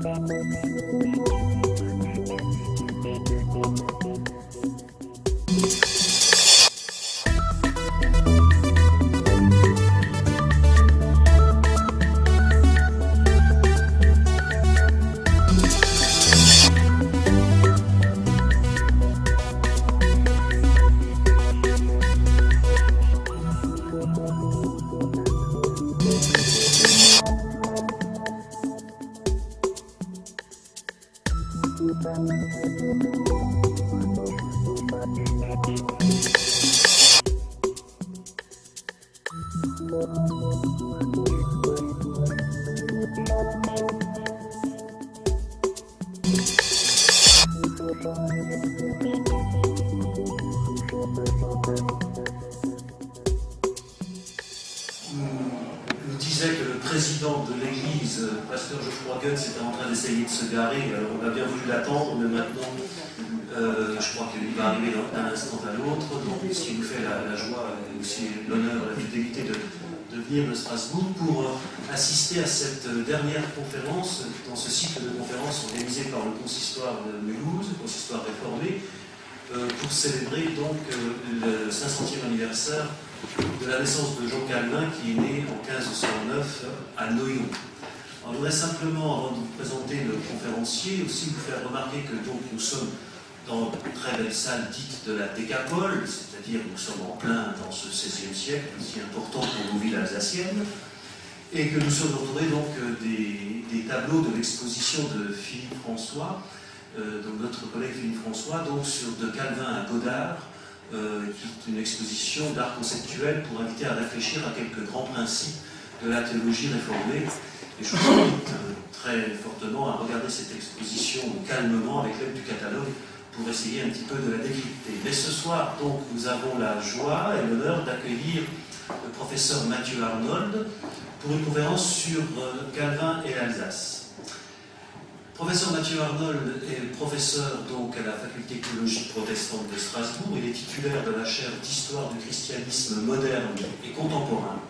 Nous disait que le président de l'église, pasteur Geoffroy Goetz, était en train d'essayer de se garer. Alors on a bien voulu l'attendre, mais maintenant, je crois qu'il va arriver d'un instant à l'autre. Donc, ce qui nous fait la joie et aussi l'honneur et la fidélité de venir de Strasbourg pour assister à cette dernière conférence, dans ce cycle de conférences organisé par le consistoire de Mulhouse, le consistoire réformé, pour célébrer donc le 500e anniversaire de la naissance de Jean Calvin, qui est né en 1509 à Noyon. Alors, je voudrais simplement, avant de vous présenter le conférencier, aussi vous faire remarquer que donc, nous sommes dans une très belle salle dite de la Décapole, c'est-à-dire nous sommes en plein dans ce XVIe siècle, si important pour nos villes alsaciennes, et que nous sommes entourés donc des tableaux de l'exposition de Philippe François, donc notre collègue Philippe François, donc sur de Calvin à Godard, qui est une exposition d'art conceptuel pour inviter à réfléchir à quelques grands principes de la théologie réformée. Et je vous invite très fortement à regarder cette exposition calmement avec l'aide du catalogue pour essayer un petit peu de la décrypter. Mais ce soir, donc, nous avons la joie et l'honneur d'accueillir le professeur Mathieu Arnold pour une conférence sur Calvin et l'Alsace. Professeur Mathieu Arnold est professeur donc à la faculté théologique protestante de Strasbourg. Il est titulaire de la chaire d'histoire du christianisme moderne et contemporain.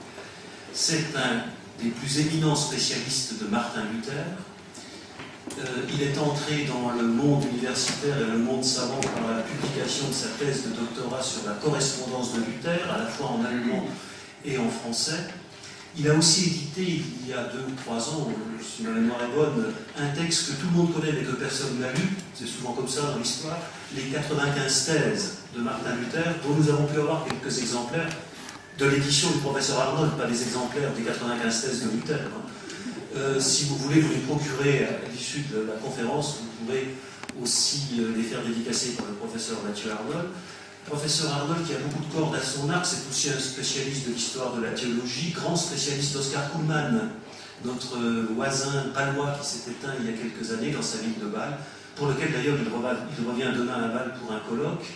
C'est un des plus éminents spécialistes de Martin Luther. Il est entré dans le monde universitaire et le monde savant par la publication de sa thèse de doctorat sur la correspondance de Luther, à la fois en allemand et en français. Il a aussi édité, il y a 2 ou 3 ans, si ma mémoire est bonne, un texte que tout le monde connaît mais que personne n'a lu, c'est souvent comme ça dans l'histoire, les 95 thèses de Martin Luther, dont nous avons pu avoir quelques exemplaires de l'édition du professeur Arnold, pas des exemplaires des 95 thèses de Luther. Si vous voulez vous les procurer à l'issue de la conférence, vous pourrez aussi les faire dédicacer par le professeur Mathieu Arnold. Professeur Arnold, qui a beaucoup de cordes à son arc, c'est aussi un spécialiste de l'histoire de la théologie, grand spécialiste d'Oscar Kuhlmann, notre voisin bâlois qui s'est éteint il y a quelques années dans sa ville de Bâle, pour lequel d'ailleurs il revient demain à Bâle pour un colloque.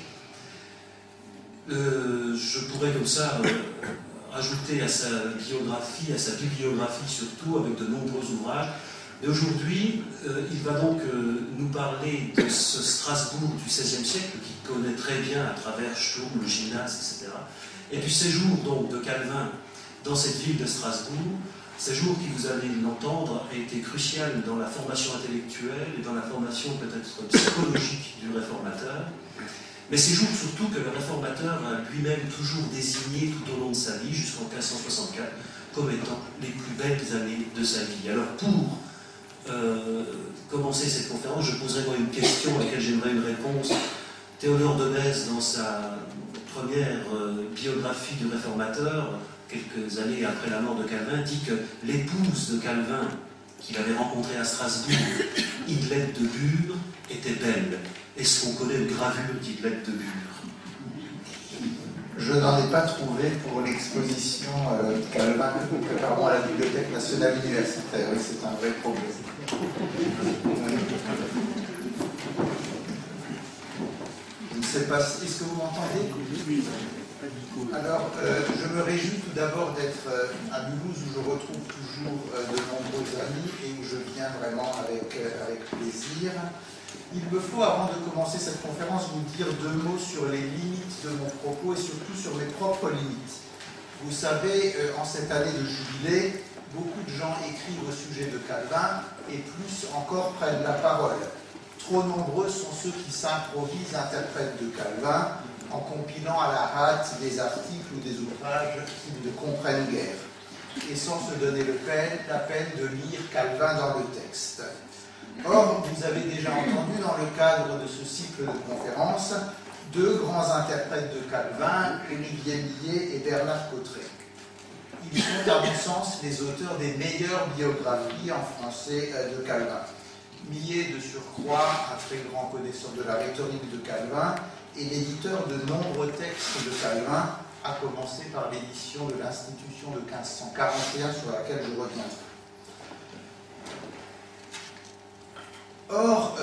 Je pourrais comme ça ajouter à sa biographie, à sa bibliographie surtout, avec de nombreux ouvrages. Et aujourd'hui, il va donc nous parler de ce Strasbourg du XVIe siècle, qu'il connaît très bien à travers Sturm, le gymnase, etc. Et du séjour donc de Calvin dans cette ville de Strasbourg, séjour qui, vous allez l'entendre, a été crucial dans la formation intellectuelle et dans la formation peut-être psychologique du réformateur. Mais séjour surtout que le réformateur a lui-même toujours désigné tout au long de sa vie, jusqu'en 1564, comme étant les plus belles années de sa vie. Alors pour commencer cette conférence, je poserai moi une question à laquelle j'aimerais une réponse. Théodore de Bèze, dans sa première biographie du réformateur, quelques années après la mort de Calvin, dit que l'épouse de Calvin, qu'il avait rencontrée à Strasbourg, Idelette de Bure, était belle. Est-ce qu'on connaît une gravure d'Idelette de Bure? Je n'en ai pas trouvé pour l'exposition Calvin que nous préparons à la Bibliothèque nationale universitaire. Oui, c'est un vrai problème. Je ne sais pas, est-ce que vous m'entendez? Oui. Alors, je me réjouis tout d'abord d'être à Mulhouse, où je retrouve toujours de nombreux amis et où je viens vraiment avec plaisir. Il me faut, avant de commencer cette conférence, vous dire 2 mots sur les limites de mon propos et surtout sur mes propres limites. Vous savez, en cette année de jubilé, beaucoup de gens écrivent au sujet de Calvin et plus encore prennent la parole. Trop nombreux sont ceux qui s'improvisent interprètes de Calvin en compilant à la hâte des articles ou des ouvrages qu'ils ne comprennent guère, et sans se donner la peine de lire Calvin dans le texte. Or, vous avez déjà entendu dans le cadre de ce cycle de conférences deux grands interprètes de Calvin, Olivier Millet et Bernard Cotterêts. Ils sont, à mon sens, les auteurs des meilleures biographies en français de Calvin. Millet, de surcroît, un très grand connaisseur de la rhétorique de Calvin, et l'éditeur de nombreux textes de Calvin, à commencer par l'édition de l'Institution de 1541 sur laquelle je reviendrai. Or,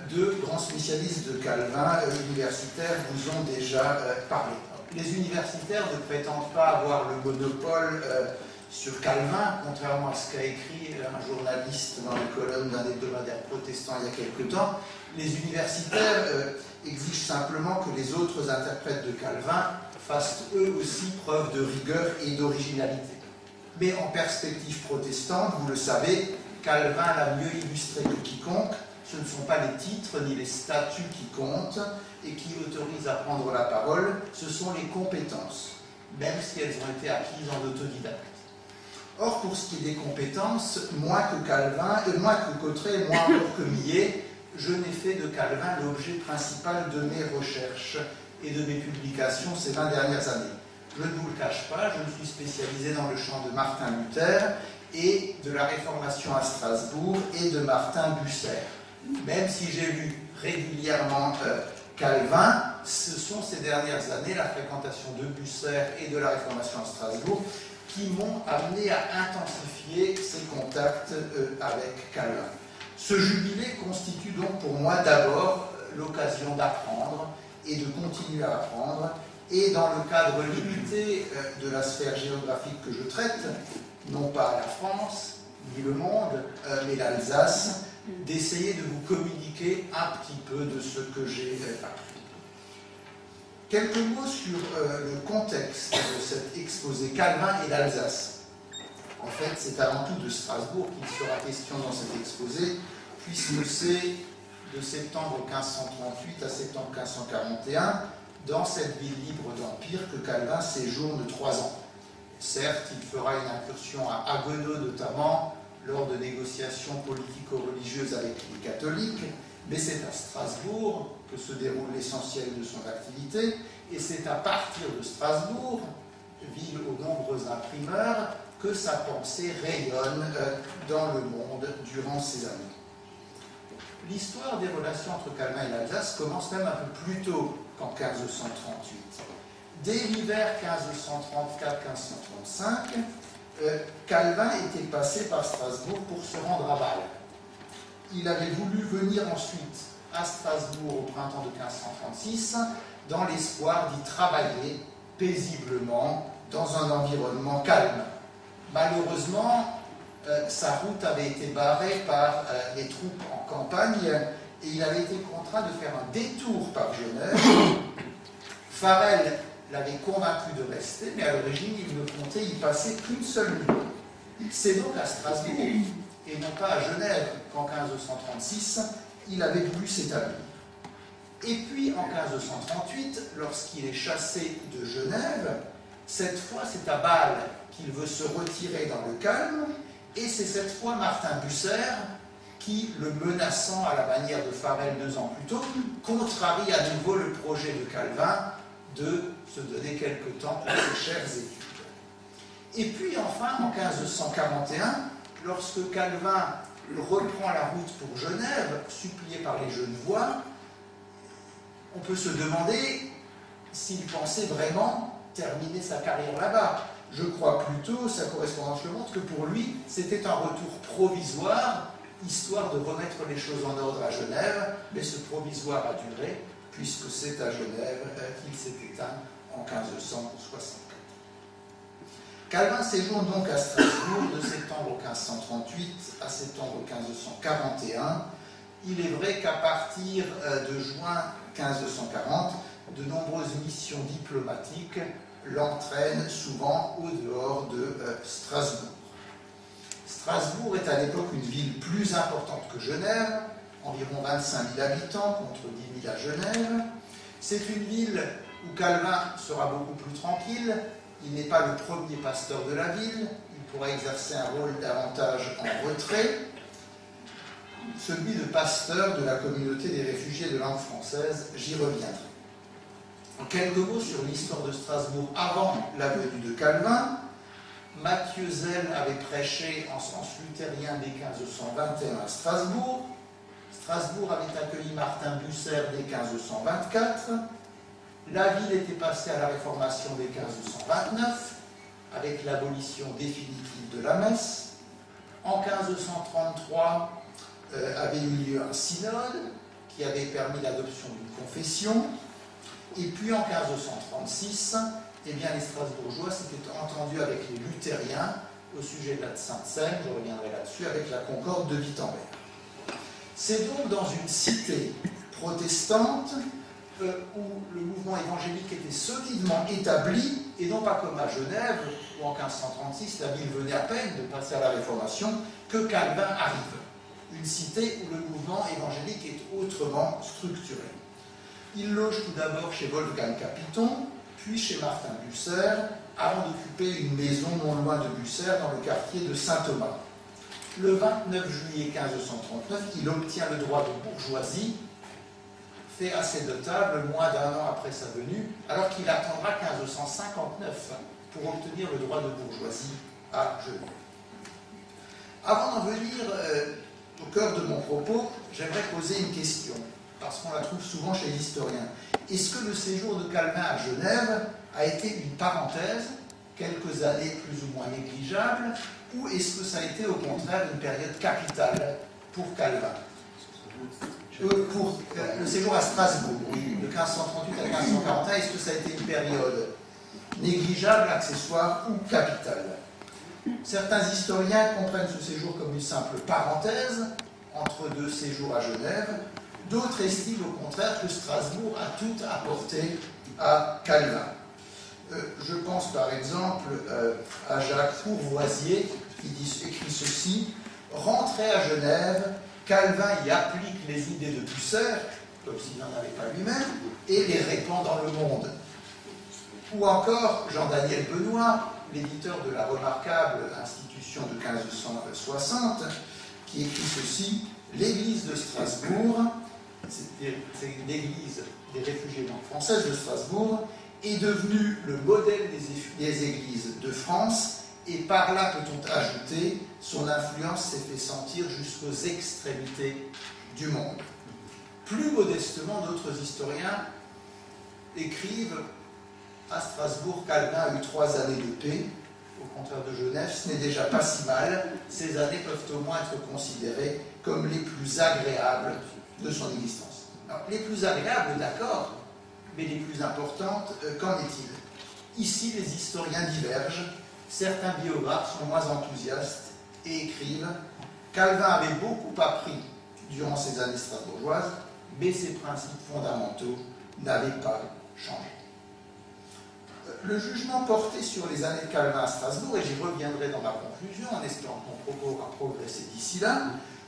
deux grands spécialistes de Calvin universitaires vous ont déjà parlé. Les universitaires ne prétendent pas avoir le monopole sur Calvin, contrairement à ce qu'a écrit un journaliste dans les colonnes d'un hebdomadaire protestant il y a quelque temps. Les universitaires exigent simplement que les autres interprètes de Calvin fassent eux aussi preuve de rigueur et d'originalité. Mais en perspective protestante, vous le savez, Calvin l'a mieux illustré que quiconque. Ce ne sont pas les titres ni les statuts qui comptent et qui autorisent à prendre la parole, ce sont les compétences, même si elles ont été acquises en autodidacte. Or, pour ce qui est des compétences, moins que Cotterêts, moins encore que Millet, je n'ai fait de Calvin l'objet principal de mes recherches et de mes publications ces 20 dernières années. Je ne vous le cache pas, je me suis spécialisé dans le champ de Martin Luther et de la Réformation à Strasbourg et de Martin Bucer. Même si j'ai lu régulièrement Calvin, ce sont ces dernières années la fréquentation de Bucer et de la Réformation à Strasbourg qui m'ont amené à intensifier ces contacts avec Calvin. Ce jubilé constitue donc pour moi d'abord l'occasion d'apprendre et de continuer à apprendre, et dans le cadre limité de la sphère géographique que je traite, non pas la France, ni le monde, mais l'Alsace, d'essayer de vous communiquer un petit peu de ce que j'ai appris. Quelques mots sur le contexte de cet exposé Calvin et l'Alsace. En fait, c'est avant tout de Strasbourg qu'il sera question dans cet exposé, puisque c'est de septembre 1538 à septembre 1541, dans cette ville libre d'Empire, que Calvin séjourne 3 ans. Certes, il fera une incursion à Haguenau notamment, lors de négociations politico-religieuses avec les catholiques, mais c'est à Strasbourg que se déroule l'essentiel de son activité, et c'est à partir de Strasbourg, ville aux nombreux imprimeurs, que sa pensée rayonne dans le monde durant ces années. L'histoire des relations entre Calvin et l'Alsace commence même un peu plus tôt qu'en 1538. Dès l'hiver 1534-1535, Calvin était passé par Strasbourg pour se rendre à Bâle. Il avait voulu venir ensuite à Strasbourg au printemps de 1536 dans l'espoir d'y travailler paisiblement dans un environnement calme. Malheureusement, sa route avait été barrée par les troupes en campagne et il avait été contraint de faire un détour par Genève. Farel l'avait convaincu de rester, mais à l'origine, il ne comptait y passer qu'une seule nuit. C'est donc à Strasbourg, et non pas à Genève, qu'en 1536, il avait voulu s'établir. Et puis, en 1538, lorsqu'il est chassé de Genève, cette fois, c'est à Bâle qu'il veut se retirer dans le calme, et c'est cette fois Martin Bucer qui, le menaçant à la manière de Farel 2 ans plus tôt, contrarie à nouveau le projet de Calvin de se donner quelque temps pour ses chères études. Et puis enfin, en 1541, lorsque Calvin reprend la route pour Genève, supplié par les Genevois, on peut se demander s'il pensait vraiment terminer sa carrière là-bas. Je crois plutôt, sa correspondance le montre, que pour lui, c'était un retour provisoire, histoire de remettre les choses en ordre à Genève, mais ce provisoire a duré, puisque c'est à Genève qu'il s'est éteint en 1564. Calvin séjourne donc à Strasbourg de septembre 1538 à septembre 1541. Il est vrai qu'à partir de juin 1540, de nombreuses missions diplomatiques l'entraîne souvent au dehors de Strasbourg. Strasbourg est à l'époque une ville plus importante que Genève, environ 25 000 habitants contre 10 000 à Genève. C'est une ville où Calvin sera beaucoup plus tranquille. Il n'est pas le premier pasteur de la ville, il pourra exercer un rôle davantage en retrait, celui de pasteur de la communauté des réfugiés de langue française, j'y reviendrai. Quelques mots sur l'histoire de Strasbourg avant la venue de Calvin. Matthieu Zell avait prêché en sens luthérien dès 1521 à Strasbourg. Strasbourg avait accueilli Martin Bucer dès 1524. La ville était passée à la Réformation dès 1529, avec l'abolition définitive de la messe. En 1533, avait eu lieu un synode qui avait permis l'adoption d'une confession. Et puis en 1536, eh bien, les Strasbourgeois s'étaient entendus avec les luthériens au sujet de la Sainte-Seine, je reviendrai là-dessus, avec la Concorde de Wittenberg. C'est donc dans une cité protestante où le mouvement évangélique était solidement établi, et non pas comme à Genève, où en 1536, la ville venait à peine de passer à la Réformation, que Calvin arrive. Une cité où le mouvement évangélique est autrement structuré. Il loge tout d'abord chez Wolfgang Capiton, puis chez Martin Bucer, avant d'occuper une maison non loin de Bucer, dans le quartier de Saint-Thomas. Le 29 juillet 1539, il obtient le droit de bourgeoisie, fait assez notable, moins d'un an après sa venue, alors qu'il attendra 1559 pour obtenir le droit de bourgeoisie à Genève. Avant d'en venir au cœur de mon propos, j'aimerais poser une question, parce qu'on la trouve souvent chez les historiens. Est-ce que le séjour de Calvin à Genève a été une parenthèse, quelques années plus ou moins négligeables, ou est-ce que ça a été au contraire une période capitale pour Calvin? Pour le séjour à Strasbourg, oui, de 1538 à 1541, est-ce que ça a été une période négligeable, accessoire ou capitale? Certains historiens comprennent ce séjour comme une simple parenthèse entre deux séjours à Genève. D'autres estiment au contraire que Strasbourg a tout apporté à Calvin. Je pense par exemple à Jacques Courvoisier qui écrit ceci: « Rentré à Genève, Calvin y applique les idées de Bucer, comme s'il n'en avait pas lui-même, et les répand dans le monde. » Ou encore Jean-Daniel Benoît, l'éditeur de la remarquable institution de 1560, qui écrit ceci: « L'église de Strasbourg, c'est l'église des réfugiés françaises de Strasbourg, est devenue le modèle des églises de France, et par là, peut-on ajouter, son influence s'est fait sentir jusqu'aux extrémités du monde. » Plus modestement, d'autres historiens écrivent: à Strasbourg, Calvin a eu 3 années de paix. Au contraire de Genève, ce n'est déjà pas si mal. Ces années peuvent au moins être considérées comme les plus agréables de son existence. Alors, les plus agréables, d'accord, mais les plus importantes, qu'en est-il? Ici, les historiens divergent. Certains biographes sont moins enthousiastes et écrivent: Calvin avait beaucoup appris durant ses années strasbourgeoises, mais ses principes fondamentaux n'avaient pas changé. Le jugement porté sur les années de Calvin à Strasbourg, et j'y reviendrai dans ma conclusion en espérant que mon propos a progressé d'ici là,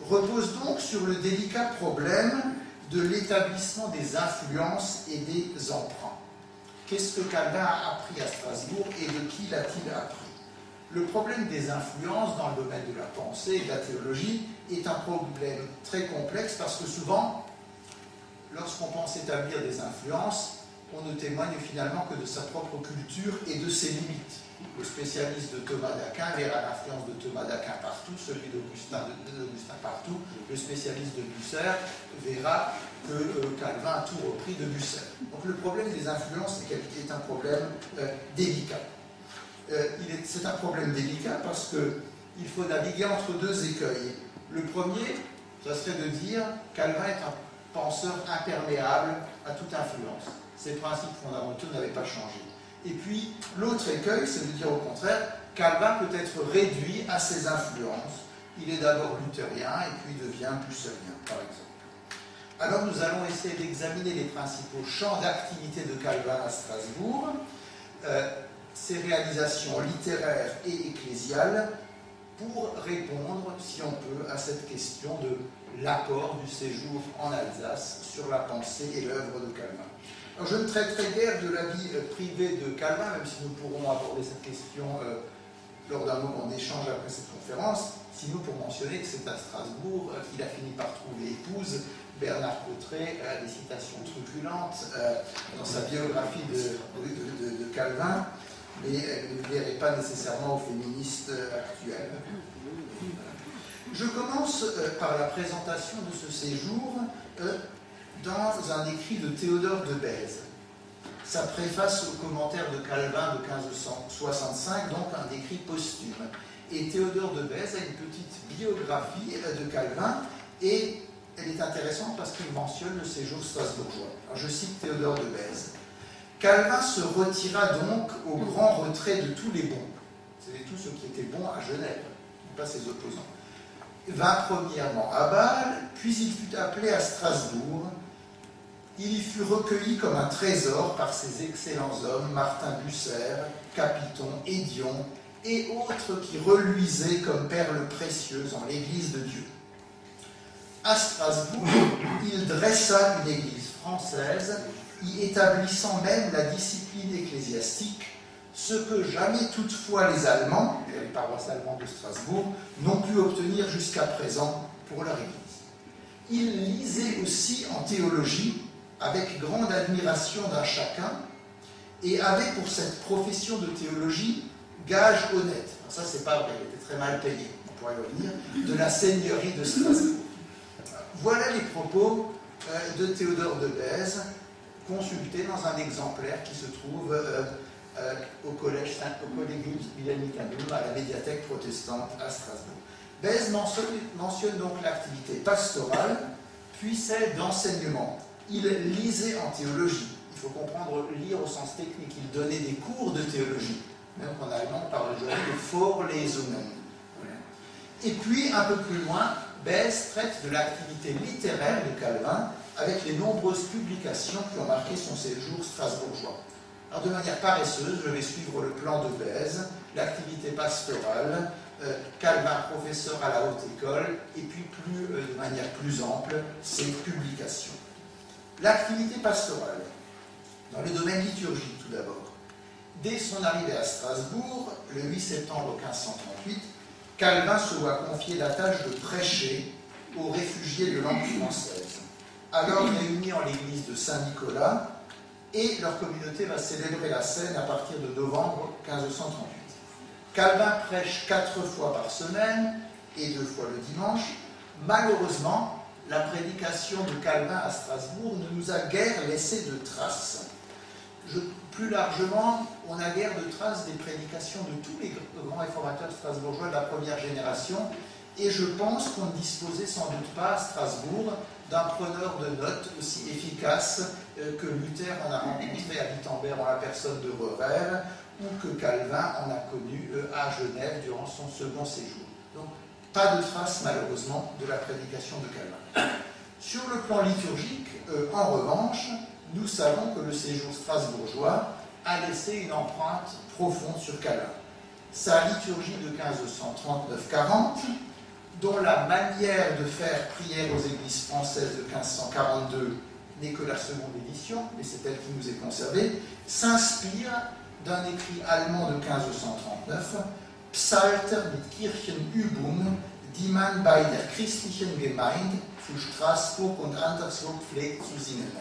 repose donc sur le délicat problème de l'établissement des influences et des emprunts. Qu'est-ce que Calvin a appris à Strasbourg et de qui l'a-t-il appris? Le problème des influences dans le domaine de la pensée et de la théologie est un problème très complexe parce que souvent, lorsqu'on pense établir des influences, on ne témoigne finalement que de sa propre culture et de ses limites. Le spécialiste de Thomas d'Aquin verra l'influence de Thomas d'Aquin partout, celui d'Augustin partout. Le spécialiste de Bucer verra que Calvin a tout repris de Bucer. Donc le problème des influences est un problème délicat. C'est un problème délicat parce qu'il faut naviguer entre deux écueils. Le premier, ça serait de dire Calvin est un penseur imperméable à toute influence. Ses principes fondamentaux n'avaient pas changé. Et puis, l'autre écueil, c'est de dire au contraire, Calvin peut être réduit à ses influences. Il est d'abord luthérien et puis devient bucerien, par exemple. Alors, nous allons essayer d'examiner les principaux champs d'activité de Calvin à Strasbourg. ses réalisations littéraires et ecclésiales pour répondre, si on peut, à cette question de l'apport du séjour en Alsace sur la pensée et l'œuvre de Calvin. Alors, je ne traiterai guère de la vie privée de Calvin, même si nous pourrons aborder cette question lors d'un moment d'échange après cette conférence, sinon pour mentionner que c'est à Strasbourg qu'il a fini par trouver épouse. Bernard Cotteret a des citations truculentes dans sa biographie de Calvin, mais elle ne plairait pas nécessairement aux féministes actuels. Je commence par la présentation de ce séjour dans un écrit de Théodore de Bèze. Sa préface au commentaire de Calvin de 1565, donc un écrit posthume. Et Théodore de Bèze a une petite biographie de Calvin, et elle est intéressante parce qu'il mentionne le séjour strasbourgeois. Alors je cite Théodore de Bèze. Calvin se retira donc au grand retrait de tous les bons. C'était tous ceux qui étaient bons à Genève, pas ses opposants. Vint premièrement à Bâle, puis il fut appelé à Strasbourg. Il y fut recueilli comme un trésor par ces excellents hommes, Martin Bucer, Capiton, Hédion, et autres qui reluisaient comme perles précieuses en l'Église de Dieu. À Strasbourg, il dressa une Église française, y établissant même la discipline ecclésiastique, ce que jamais toutefois les Allemands, les paroisses allemandes de Strasbourg, n'ont pu obtenir jusqu'à présent pour leur Église. Il lisait aussi en théologie, avec grande admiration d'un chacun, et avait pour cette profession de théologie gage honnête. Alors ça, c'est pas vrai, il était très mal payé, on pourrait revenir, de la seigneurie de Strasbourg. Voilà les propos de Théodore de Bèze, consultés dans un exemplaire qui se trouve au collège Wilhelmicum, à la médiathèque protestante à Strasbourg. Bèze mentionne donc l'activité pastorale, puis celle d'enseignement. Il lisait en théologie. Il faut comprendre lire au sens technique. Il donnait des cours de théologie. Même en allemand, on parle aujourd'hui de Vorlesungen. Et puis, un peu plus loin, Bèze traite de l'activité littéraire de Calvin avec les nombreuses publications qui ont marqué son séjour strasbourgeois. Alors, de manière paresseuse, je vais suivre le plan de Bèze, l'activité pastorale, Calvin professeur à la haute école, et puis de manière plus ample, ses publications. L'activité pastorale, dans le domaine liturgique tout d'abord. Dès son arrivée à Strasbourg, le 8 septembre 1538, Calvin se voit confier la tâche de prêcher aux réfugiés de langue française, alors réunis en l'église de Saint-Nicolas, et leur communauté va célébrer la scène à partir de novembre 1538. Calvin prêche 4 fois par semaine et 2 fois le dimanche. Malheureusement, la prédication de Calvin à Strasbourg ne nous a guère laissé de traces. Plus largement, on a guère de traces des prédications de tous les grands réformateurs strasbourgeois de la première génération, et je pense qu'on ne disposait sans doute pas à Strasbourg d'un preneur de notes aussi efficace que Luther en a rencontré à Wittenberg en la personne de Rörer, ou que Calvin en a connu à Genève durant son second séjour. Donc, pas de traces malheureusement de la prédication de Calvin. Sur le plan liturgique, en revanche, nous savons que le séjour strasbourgeois a laissé une empreinte profonde sur Calvin. Sa liturgie de 1539-40, dont la manière de faire prière aux églises françaises de 1542 n'est que la seconde édition, mais c'est elle qui nous est conservée, s'inspire d'un écrit allemand de 1539, Psalter mit Kirchenübung, die man bei der christlichen Gemeinde zu Straßburg und anderswo pflegt zu singen.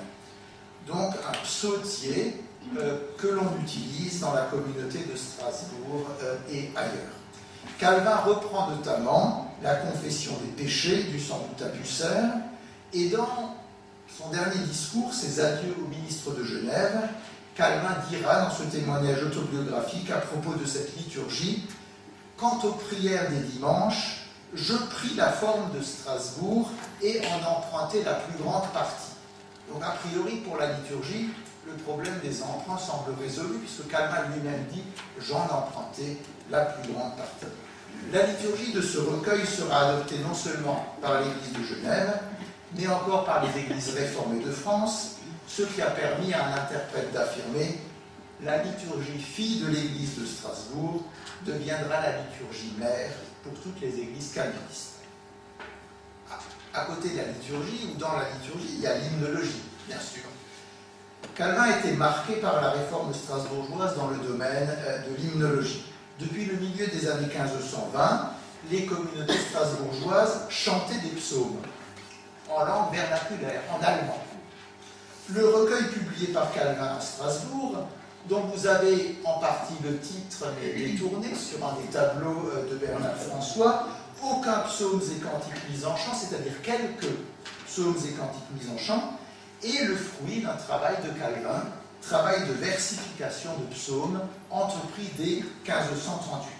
Donc un psautier que l'on utilise dans la communauté de Strasbourg et ailleurs. Calvin reprend notamment la confession des péchés, due sans doute à Bucer, et dans son dernier discours, ses adieux au ministre de Genève, Calvin dira dans ce témoignage autobiographique à propos de cette liturgie: « Quant aux prières des dimanches, je pris la forme de Strasbourg et en empruntai la plus grande partie. » Donc a priori pour la liturgie, le problème des emprunts semble résolu, puisque Calvin lui-même dit « j'en empruntais la plus grande partie ». La liturgie de ce recueil sera adoptée non seulement par l'Église de Genève, mais encore par les églises réformées de France, ce qui a permis à un interprète d'affirmer la liturgie fille de l'église de Strasbourg deviendra la liturgie mère pour toutes les églises calvinistes. À côté de la liturgie, ou dans la liturgie, il y a l'hymnologie, bien sûr. Calvin était marqué par la réforme strasbourgeoise dans le domaine de l'hymnologie. Depuis le milieu des années 1520, les communautés strasbourgeoises chantaient des psaumes en langue vernaculaire, en allemand. Le recueil publié par Calvin à Strasbourg, dont vous avez en partie le titre mais détourné sur un des tableaux de Bernard François, aucun psaumes et cantiques mis en chant, c'est-à-dire quelques psaumes et cantiques mis en chant, est le fruit d'un travail de Calvin, travail de versification de psaumes entrepris dès 1538.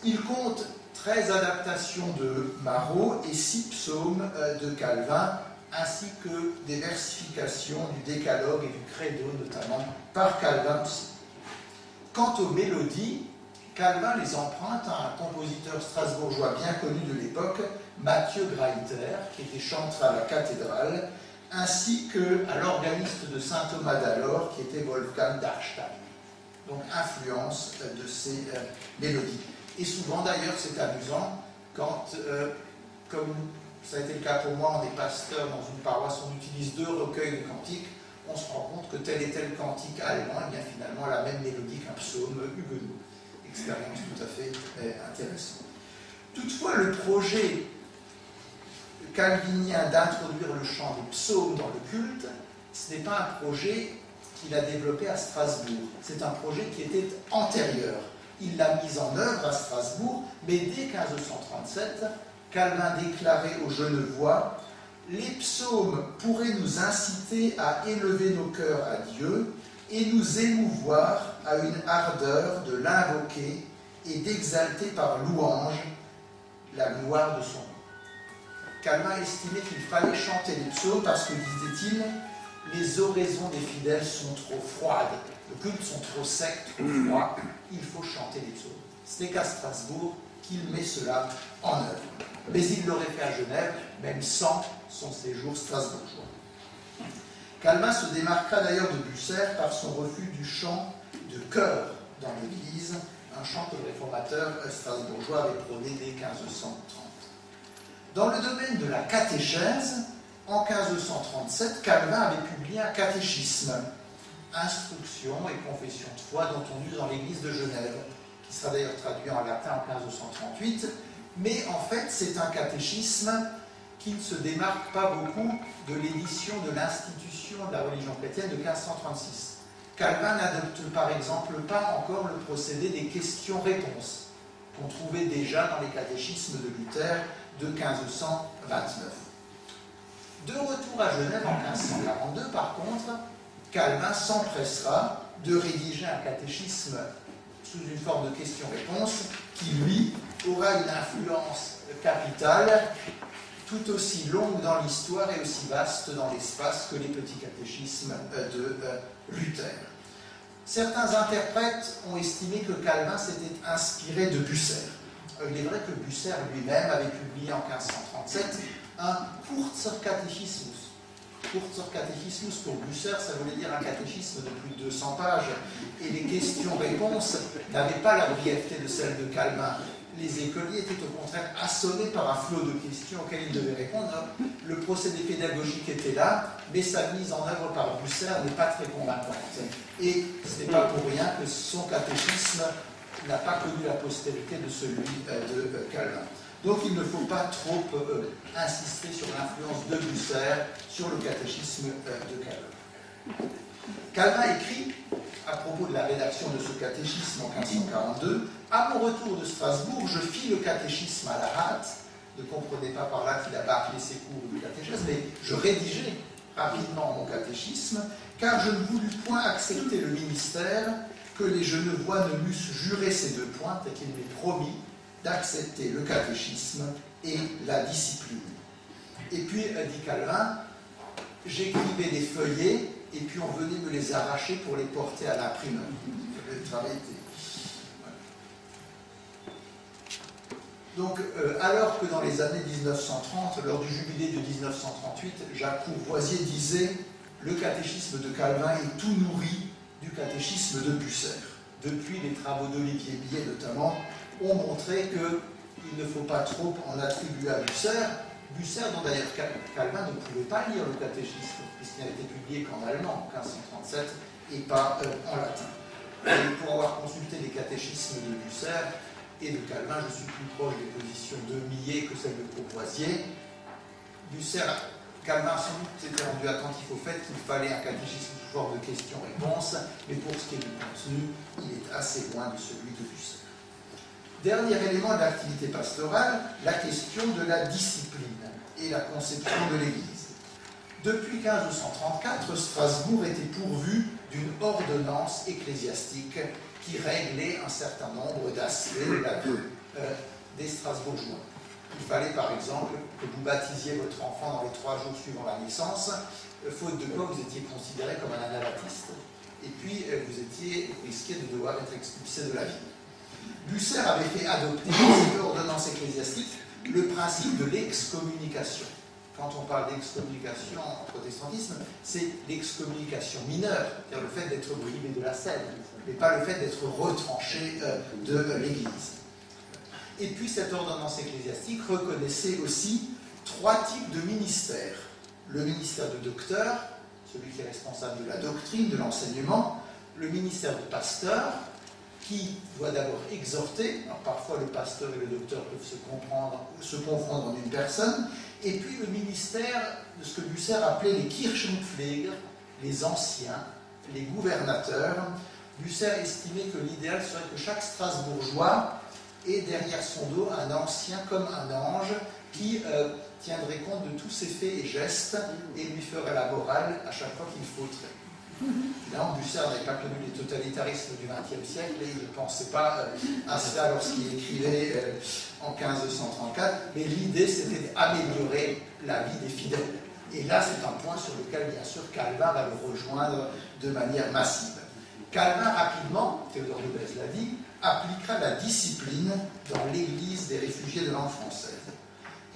Il compte 13 adaptations de Marot et 6 psaumes de Calvin, ainsi que des versifications du Décalogue et du Credo, notamment par Calvin aussi. Quant aux mélodies, Calvin les emprunte à un compositeur strasbourgeois bien connu de l'époque, Mathieu Greiter, qui était chantre à la cathédrale, ainsi qu'à l'organiste de saint Thomas d'Alors, qui était Wolfgang Darstein. Donc, influence de ces mélodies. Et souvent, d'ailleurs, c'est amusant, quand, comme ça a été le cas pour moi, on est pasteur dans une paroisse, on utilise 2 recueils de cantiques, on se rend compte que tel et tel cantique allemand est bien finalement la même mélodie qu'un psaume huguenot. Expérience tout à fait intéressante. Toutefois, le projet calvinien d'introduire le chant des psaumes dans le culte, ce n'est pas un projet qu'il a développé à Strasbourg. C'est un projet qui était antérieur. Il l'a mis en œuvre à Strasbourg, mais dès 1537, Calvin déclarait aux Genevois « Les psaumes pourraient nous inciter à élever nos cœurs à Dieu et nous émouvoir à une ardeur de l'invoquer et d'exalter par louange la gloire de son nom. » Calvin estimait qu'il fallait chanter les psaumes parce que, disait-il, les oraisons des fidèles sont trop froides, le culte sont trop secs, trop froids, il faut chanter les psaumes. Ce n'est qu'à Strasbourg qu'il met cela en œuvre. Mais il l'aurait fait à Genève, même sans son séjour strasbourgeois. Calvin se démarqua d'ailleurs de Bucer par son refus du chant de chœur dans l'Église, un chant que le réformateur strasbourgeois avait prôné dès 1530. Dans le domaine de la catéchèse, en 1537, Calvin avait publié un catéchisme, Instruction et confession de foi, dont on use dans l'Église de Genève, qui sera d'ailleurs traduit en latin en 1538, mais en fait c'est un catéchisme qui ne se démarque pas beaucoup de l'édition de l'institution de la religion chrétienne de 1536. Calvin n'adopte par exemple pas encore le procédé des questions-réponses, qu'on trouvait déjà dans les catéchismes de Luther de 1529. De retour à Genève en 1542, par contre, Calvin s'empressera de rédiger un catéchisme sous une forme de question-réponse qui, lui, aura une influence capitale tout aussi longue dans l'histoire et aussi vaste dans l'espace que les petits catéchismes de Luther. Certains interprètes ont estimé que Calvin s'était inspiré de Bucer. Il est vrai que Bucer lui-même avait publié en 1537 un Kurzer Katechismus. Kurzer Katechismus pour Bucer, ça voulait dire un catéchisme de plus de 200 pages. Et les questions-réponses n'avaient pas la brièveté de celle de Calvin. Les écoliers étaient au contraire assommés par un flot de questions auxquelles ils devaient répondre. Le procédé pédagogique était là, mais sa mise en œuvre par Bucer n'est pas très convaincante. Et ce n'est pas pour rien que son catéchisme n'a pas connu la postérité de celui de Calvin. Donc il ne faut pas trop insister sur l'influence de Bucer sur le catéchisme de Calvin. Calvin écrit, à propos de la rédaction de ce catéchisme en 1542, « À mon retour de Strasbourg, je fis le catéchisme à la hâte. » Ne comprenez pas par là qu'il a bâclé ses cours de catéchèse, mais je rédigeai rapidement mon catéchisme, car je ne voulus point accepter le ministère que les Genevois ne m'eussent juré ces 2 points, et qu'il m'ait promis d'accepter le catéchisme et la discipline. Et puis, dit Calvin, j'écrivais des feuillets, et puis on venait me les arracher pour les porter à l'imprimeur. Le travail était... Donc, alors que dans les années 1930, lors du jubilé de 1938, Jacques Courvoisier disait « Le catéchisme de Calvin est tout nourri du catéchisme de Bucer. Depuis les travaux d'Olivier Millet notamment, ont montré qu'il ne faut pas trop en attribuer à Bucer. Bucer, dont d'ailleurs Calvin ne pouvait pas lire le catéchisme, puisqu'il n'a été publié qu'en allemand en 1537 et pas en latin. Et pour avoir consulté les catéchismes de Bucer et de Calvin, je suis plus proche des positions de Millet que celles de Courvoisier. Calvin sans doute s'était rendu attentif au fait qu'il fallait un catéchisme sous forme de questions-réponses, mais pour ce qui est du contenu, il est assez loin de celui de Bucer. Dernier élément de l'activité pastorale, la question de la discipline et la conception de l'Église. Depuis 1534, Strasbourg était pourvu d'une ordonnance ecclésiastique qui réglait un certain nombre d'aspects de la vie des Strasbourgeois. Il fallait par exemple que vous baptisiez votre enfant dans les 3 jours suivant la naissance, faute de quoi vous étiez considéré comme un anabaptiste. Et puis vous risquiez de devoir être expulsé de la ville. Bucer avait fait adopter dans cette ordonnance ecclésiastique le principe de l'excommunication. Quand on parle d'excommunication en protestantisme, c'est l'excommunication mineure, c'est-à-dire le fait d'être privé de la scène, mais pas le fait d'être retranché de l'Église. Et puis cette ordonnance ecclésiastique reconnaissait aussi 3 types de ministères. Le ministère de docteur, celui qui est responsable de la doctrine, de l'enseignement, le ministère de pasteur, qui doit d'abord exhorter, alors parfois le pasteur et le docteur peuvent se confondre en une personne, et puis le ministère de ce que Bucer appelait les Kirchenpfleger, les anciens, les gouvernateurs. Bucer estimait que l'idéal serait que chaque Strasbourgeois ait derrière son dos un ancien comme un ange qui tiendrait compte de tous ses faits et gestes et lui ferait la morale à chaque fois qu'il faudrait. Évidemment, Bucer n'avait pas connu les totalitarismes du XXe siècle et il ne pensait pas à cela lorsqu'il écrivait en 1534, mais l'idée c'était d'améliorer la vie des fidèles. Et là, c'est un point sur lequel, bien sûr, Calvin va le rejoindre de manière massive. Calvin, rapidement, Théodore de Bèze l'a dit, appliquera la discipline dans l'Église des réfugiés de langue française.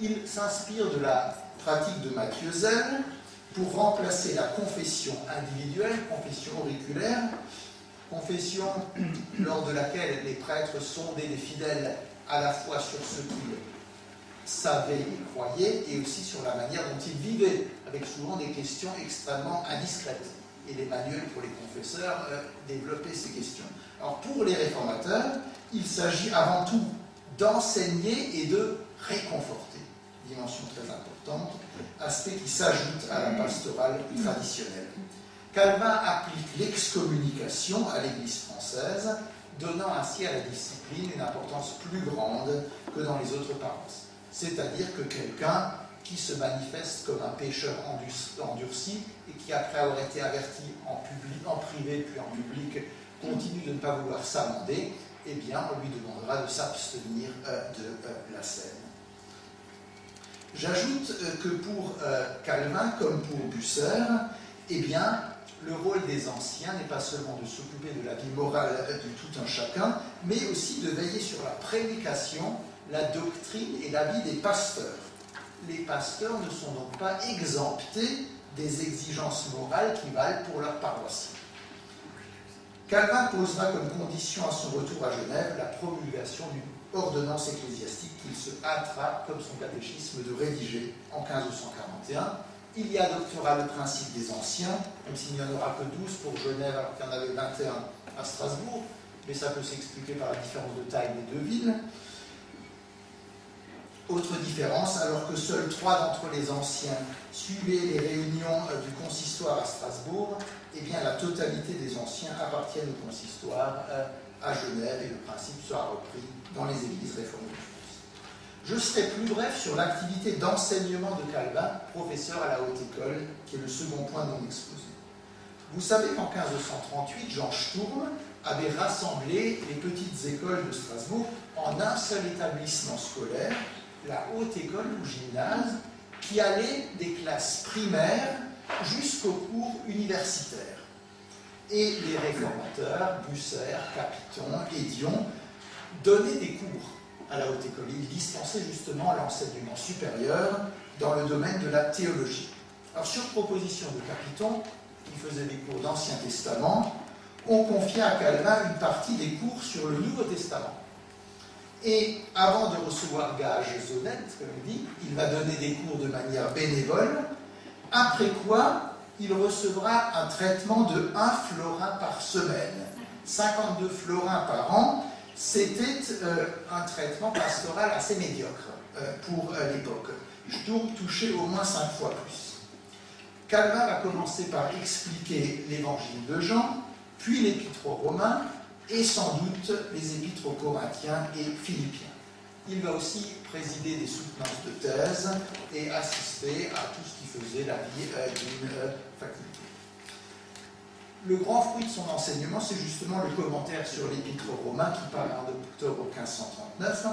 Il s'inspire de la pratique de Matthieu-Zèle pour remplacer la confession individuelle, confession auriculaire, confession lors de laquelle les prêtres sondaient les fidèles à la fois sur ce qu'ils savaient et croyaient, et aussi sur la manière dont ils vivaient, avec souvent des questions extrêmement indiscrètes. Et les manuels pour les confesseurs développaient ces questions. Alors pour les réformateurs, il s'agit avant tout d'enseigner et de réconforter. Dimension très importante, aspect qui s'ajoute à la pastorale traditionnelle. Calvin applique l'excommunication à l'Église française, donnant ainsi à la discipline une importance plus grande que dans les autres paroisses. C'est-à-dire que quelqu'un qui se manifeste comme un pécheur endurci et qui, après avoir été averti en privé puis en public, continue de ne pas vouloir s'amender, eh bien, on lui demandera de s'abstenir de la scène. J'ajoute que pour Calvin, comme pour Bucer, eh bien, le rôle des anciens n'est pas seulement de s'occuper de la vie morale de tout un chacun, mais aussi de veiller sur la prédication, la doctrine et la vie des pasteurs. Les pasteurs ne sont donc pas exemptés des exigences morales qui valent pour leurs paroissiens. Calvin posera comme condition à son retour à Genève la promulgation d'une ordonnance ecclésiastique qu'il se hâtera, comme son catéchisme, de rédiger en 1541. Il y adoptera le principe des anciens, même s'il n'y en aura que 12 pour Genève alors qu'il y en avait 21 à Strasbourg, mais ça peut s'expliquer par la différence de taille des 2 villes. Autre différence, alors que seuls 3 d'entre les anciens suivaient les réunions du consistoire à Strasbourg, eh bien la totalité des anciens appartiennent au consistoire à Genève et le principe sera repris dans les églises réformées de France. Je serai plus bref sur l'activité d'enseignement de Calvin, professeur à la Haute École, qui est le second point de mon exposé. Vous savez qu'en 1538, Jean Sturm avait rassemblé les petites écoles de Strasbourg en un seul établissement scolaire, la Haute École ou gymnase, qui allait des classes primaires jusqu'aux cours universitaires. Et les réformateurs, Bucer, Capiton et Dion, donnaient des cours à la Haute École. Ils dispensaient justement l'enseignement supérieur dans le domaine de la théologie. Alors, sur proposition de Capiton, qui faisait des cours d'Ancien Testament, on confia à Calvin une partie des cours sur le Nouveau Testament. Et avant de recevoir gages honnêtes, comme il dit, il va donner des cours de manière bénévole, après quoi il recevra un traitement de 1 florin par semaine. 52 florins par an, c'était un traitement pastoral assez médiocre pour l'époque. Sturm touchait au moins 5 fois plus. Calvin va commencer par expliquer l'évangile de Jean, puis l'épître aux Romains, et sans doute les épîtres aux Corinthiens et Philippiens. Il va aussi présider des soutenances de thèse et assister à tout ce qui faisait la vie d'une faculté. Le grand fruit de son enseignement, c'est justement le commentaire sur l'épître aux Romains qui paraît en octobre 1539.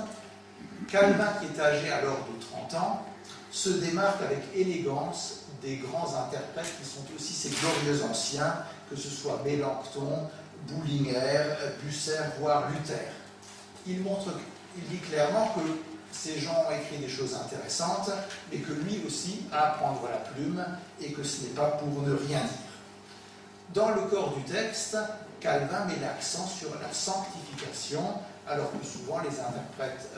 Calvin, qui est âgé alors de 30 ans, se démarque avec élégance des grands interprètes qui sont aussi ses glorieux anciens, que ce soit Mélenchon, Bullinger, Bucer, voire Luther. Il dit clairement que ces gens ont écrit des choses intéressantes, mais que lui aussi a à prendre la plume et que ce n'est pas pour ne rien dire. Dans le corps du texte, Calvin met l'accent sur la sanctification, alors que souvent les interprètes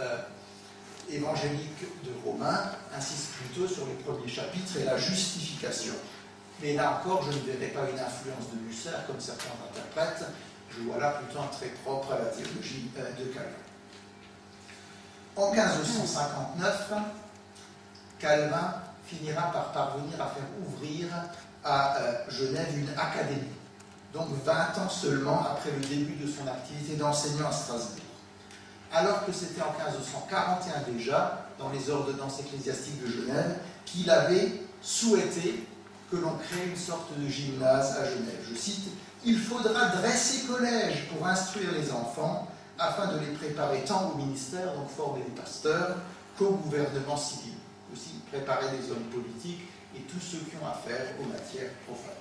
évangéliques de Romains insistent plutôt sur les premiers chapitres et la justification. Mais là encore, je ne verrai pas une influence de Bucer comme certains interprètes. Je vois là plutôt un trait propre à la théologie de Calvin. En 1559, Calvin finira par parvenir à faire ouvrir à Genève une académie, donc 20 ans seulement après le début de son activité d'enseignant à Strasbourg. Alors que c'était en 1541 déjà, dans les ordonnances ecclésiastiques de Genève, qu'il avait souhaité que l'on crée une sorte de gymnase à Genève. Je cite, « Il faudra dresser collège pour instruire les enfants, afin de les préparer tant au ministère, donc former des pasteurs, qu'au gouvernement civil. Aussi préparer les hommes politiques et tous ceux qui ont affaire aux matières profanes. »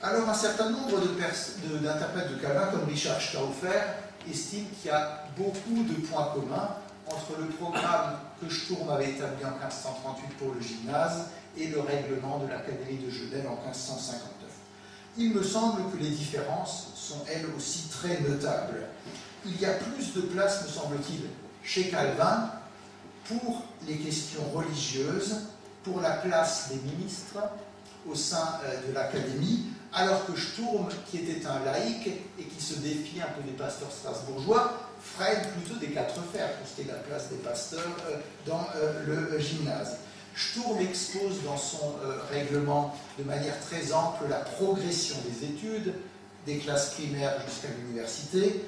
Alors un certain nombre d'interprètes de Calvin, comme Richard Stauffer, estiment qu'il y a beaucoup de points communs entre le programme que Sturm avait établi en 1538 pour le gymnase et le règlement de l'Académie de Genève en 1559. Il me semble que les différences sont elles aussi très notables. Il y a plus de place, me semble-t-il, chez Calvin pour les questions religieuses, pour la place des ministres au sein de l'Académie, alors que Sturm, qui était un laïc et qui se défiait un peu des pasteurs strasbourgeois, freine plutôt des 4 fers pour ce qui est de la place des pasteurs dans le gymnase. Sturm expose dans son règlement de manière très ample la progression des études, des classes primaires jusqu'à l'université.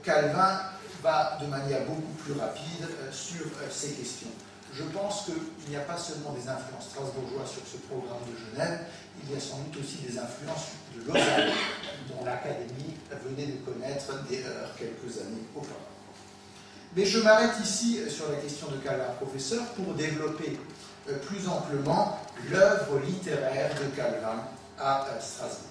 Calvin va de manière beaucoup plus rapide sur ces questions. Je pense qu'il n'y a pas seulement des influences strasbourgeoises sur ce programme de Genève, il y a sans doute aussi des influences de Lausanne, dont l'Académie venait de connaître des heures quelques années auparavant. Mais je m'arrête ici sur la question de Calvin professeur pour développer plus amplement l'œuvre littéraire de Calvin à Strasbourg.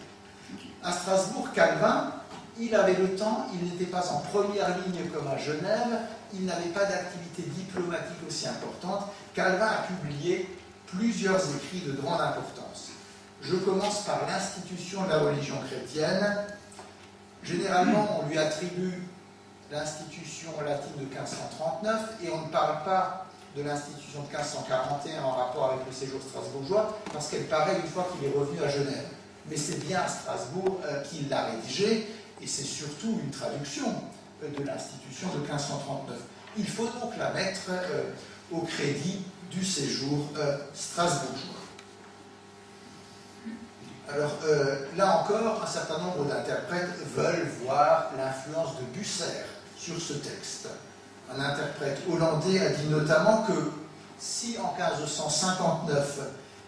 À Strasbourg, Calvin, il avait le temps, il n'était pas en première ligne comme à Genève, il n'avait pas d'activité diplomatique aussi importante. Calvin a publié plusieurs écrits de grande importance. Je commence par l'institution de la religion chrétienne. Généralement, on lui attribue l'institution latine de 1539 et on ne parle pas de l'institution de 1541 en rapport avec le séjour strasbourgeois parce qu'elle paraît une fois qu'il est revenu à Genève. Mais c'est bien à Strasbourg qu'il l'a rédigée et c'est surtout une traduction de l'institution de 1539. Il faut donc la mettre au crédit du séjour strasbourgeois. Alors là encore, un certain nombre d'interprètes veulent voir l'influence de Bucer sur ce texte. Un interprète hollandais a dit notamment que si en 1559,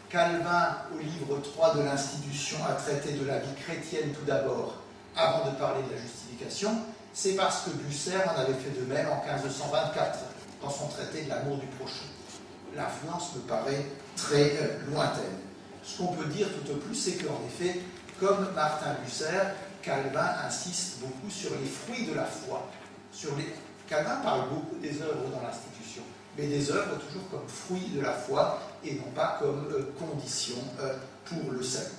Calvin, au livre 3 de l'Institution, a traité de la vie chrétienne tout d'abord, avant de parler de la justification, c'est parce que Bucer en avait fait de même en 1524, dans son traité de l'amour du prochain. L'influence me paraît très lointaine. Ce qu'on peut dire tout au plus, c'est qu'en effet, comme Martin Bucer, Calvin insiste beaucoup sur les fruits de la foi. Calvin parle beaucoup des œuvres dans l'institution, mais des œuvres toujours comme fruits de la foi et non pas comme condition pour le salut.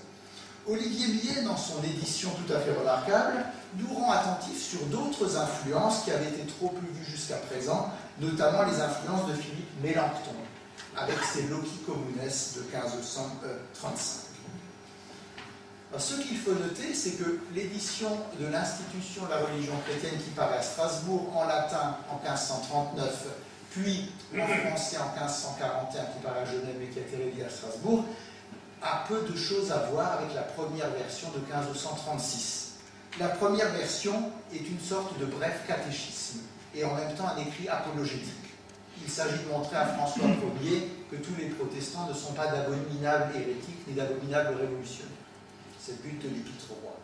Olivier Millet, dans son édition tout à fait remarquable, nous rend attentifs sur d'autres influences qui avaient été trop peu vues jusqu'à présent, notamment les influences de Philippe Mélenchon, avec ses Loci Communes de 1535. Alors, ce qu'il faut noter, c'est que l'édition de l'Institution de la religion chrétienne qui paraît à Strasbourg en latin en 1539, puis en français en 1541 qui paraît à Genève et qui a été réédité à Strasbourg, a peu de choses à voir avec la première version de 1536. La première version est une sorte de bref catéchisme et en même temps un écrit apologétique. Il s'agit de montrer à François Ier que tous les protestants ne sont pas d'abominables hérétiques ni d'abominables révolutionnaires. C'est le but de l'Épître aux Rois.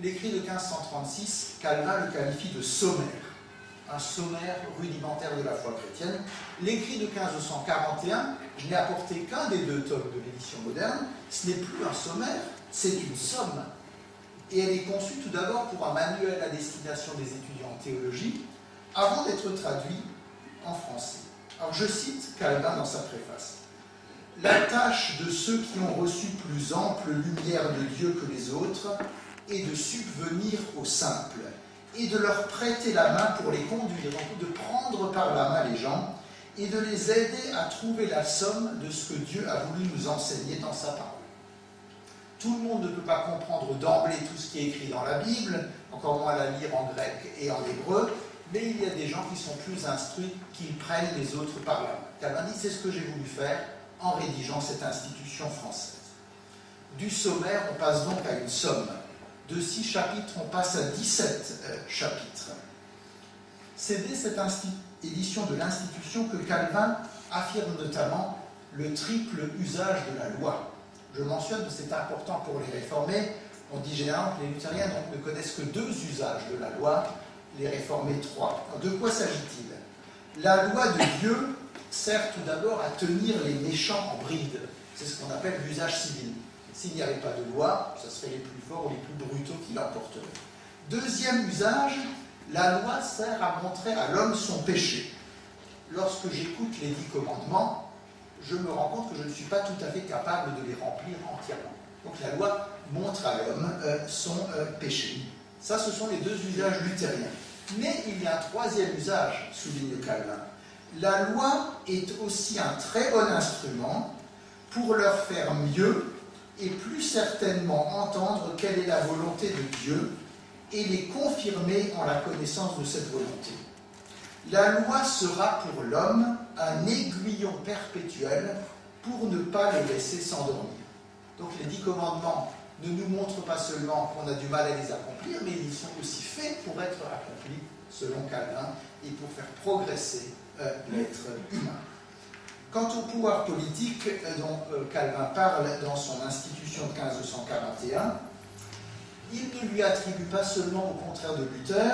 L'écrit de 1536, Calvin le qualifie de sommaire, un sommaire rudimentaire de la foi chrétienne. L'écrit de 1541, je n'ai apporté qu'un des deux tomes de l'édition moderne, ce n'est plus un sommaire, c'est une somme. Et elle est conçue tout d'abord pour un manuel à destination des étudiants en théologie, avant d'être traduit en français. Alors je cite Calvin dans sa préface. « La tâche de ceux qui ont reçu plus ample lumière de Dieu que les autres est de subvenir aux simples et de leur prêter la main pour les conduire, donc de prendre par la main les gens et de les aider à trouver la somme de ce que Dieu a voulu nous enseigner dans sa parole. Tout le monde ne peut pas comprendre d'emblée tout ce qui est écrit dans la Bible, encore moins la lire en grec et en hébreu, mais il y a des gens qui sont plus instruits, qui prennent les autres par la main. Calvin dit, c'est ce que j'ai voulu faire en rédigeant cette institution française. Du sommaire, on passe donc à une somme. De 6 chapitres, on passe à 17 chapitres. C'est dès cette édition de l'Institution que Calvin affirme notamment le triple usage de la loi. Je mentionne que c'est important pour les réformés. On dit généralement que les luthériens ne connaissent que 2 usages de la loi, les réformés 3. Alors, de quoi s'agit-il? La loi de Dieu sert tout d'abord à tenir les méchants en bride. C'est ce qu'on appelle l'usage civil. S'il n'y avait pas de loi, ce seraient les plus forts ou les plus brutaux qui l'emporteraient. Deuxième usage, la loi sert à montrer à l'homme son péché. Lorsque j'écoute les 10 commandements, je me rends compte que je ne suis pas tout à fait capable de les remplir entièrement. Donc la loi montre à l'homme son péché. Ça, ce sont les 2 usages luthériens. Mais il y a un troisième usage, souligne Calvin. La loi est aussi un très bon instrument pour leur faire mieux et plus certainement entendre quelle est la volonté de Dieu et les confirmer en la connaissance de cette volonté. La loi sera pour l'homme un aiguillon perpétuel pour ne pas le laisser s'endormir. Donc les 10 commandements ne nous montrent pas seulement qu'on a du mal à les accomplir, mais ils sont aussi faits pour être accomplis, selon Calvin, et pour faire progresser l'être humain. Quant au pouvoir politique dont Calvin parle dans son Institution de 1541, il ne lui attribue pas seulement, au contraire de Luther,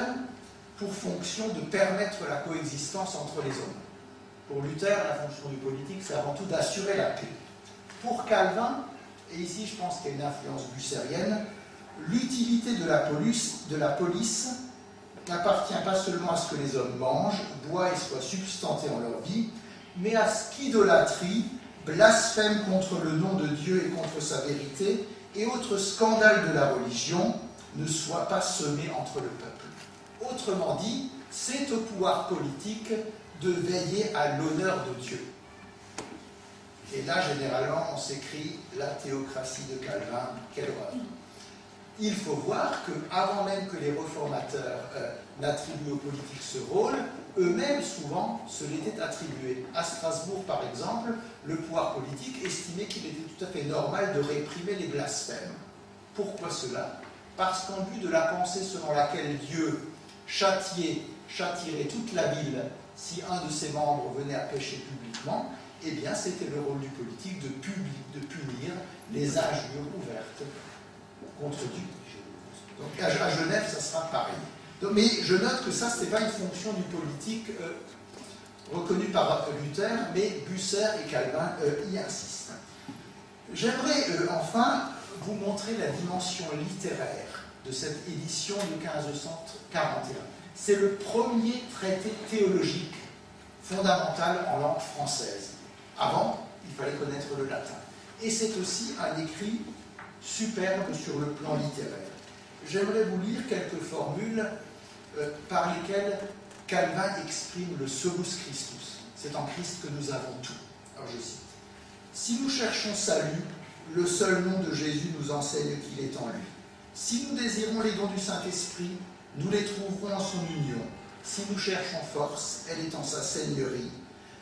pour fonction de permettre la coexistence entre les hommes. Pour Luther, la fonction du politique, c'est avant tout d'assurer la paix. Pour Calvin, et ici je pense qu'il y a une influence bucérienne, l'utilité de la police n'appartient pas seulement à ce que les hommes mangent, boivent et soient substantés en leur vie, mais à ce qu'idolâtrie, blasphème contre le nom de Dieu et contre sa vérité, et autres scandales de la religion ne soient pas semés entre le peuple. Autrement dit, c'est au pouvoir politique de veiller à l'honneur de Dieu. Et là, généralement, on s'écrit la théocratie de Calvin, quelle horreur. Il faut voir qu'avant même que les réformateurs n'attribuent aux politiques ce rôle, eux-mêmes, souvent, se l'étaient attribué. À Strasbourg, par exemple, le pouvoir politique estimait qu'il était tout à fait normal de réprimer les blasphèmes. Pourquoi cela? Parce qu'en vue de la pensée selon laquelle Dieu châtierait toute la ville si un de ses membres venait à pécher publiquement, eh bien, c'était le rôle du politique de punir les injures ouvertes contre Dieu. Donc à Genève, ça sera pareil. Donc, mais je note que ça, ce n'est pas une fonction du politique reconnue par Luther, mais Bucer et Calvin y insistent. J'aimerais enfin vous montrer la dimension littéraire de cette édition de 1541. C'est le premier traité théologique fondamental en langue française. Avant, il fallait connaître le latin. Et c'est aussi un écrit superbe sur le plan littéraire. J'aimerais vous lire quelques formules par lesquelles Calvin exprime le solus Christus. C'est en Christ que nous avons tout. Alors je cite. « Si nous cherchons salut, le seul nom de Jésus nous enseigne qu'il est en lui. Si nous désirons les dons du Saint-Esprit, nous les trouverons en son union. Si nous cherchons force, elle est en sa seigneurie.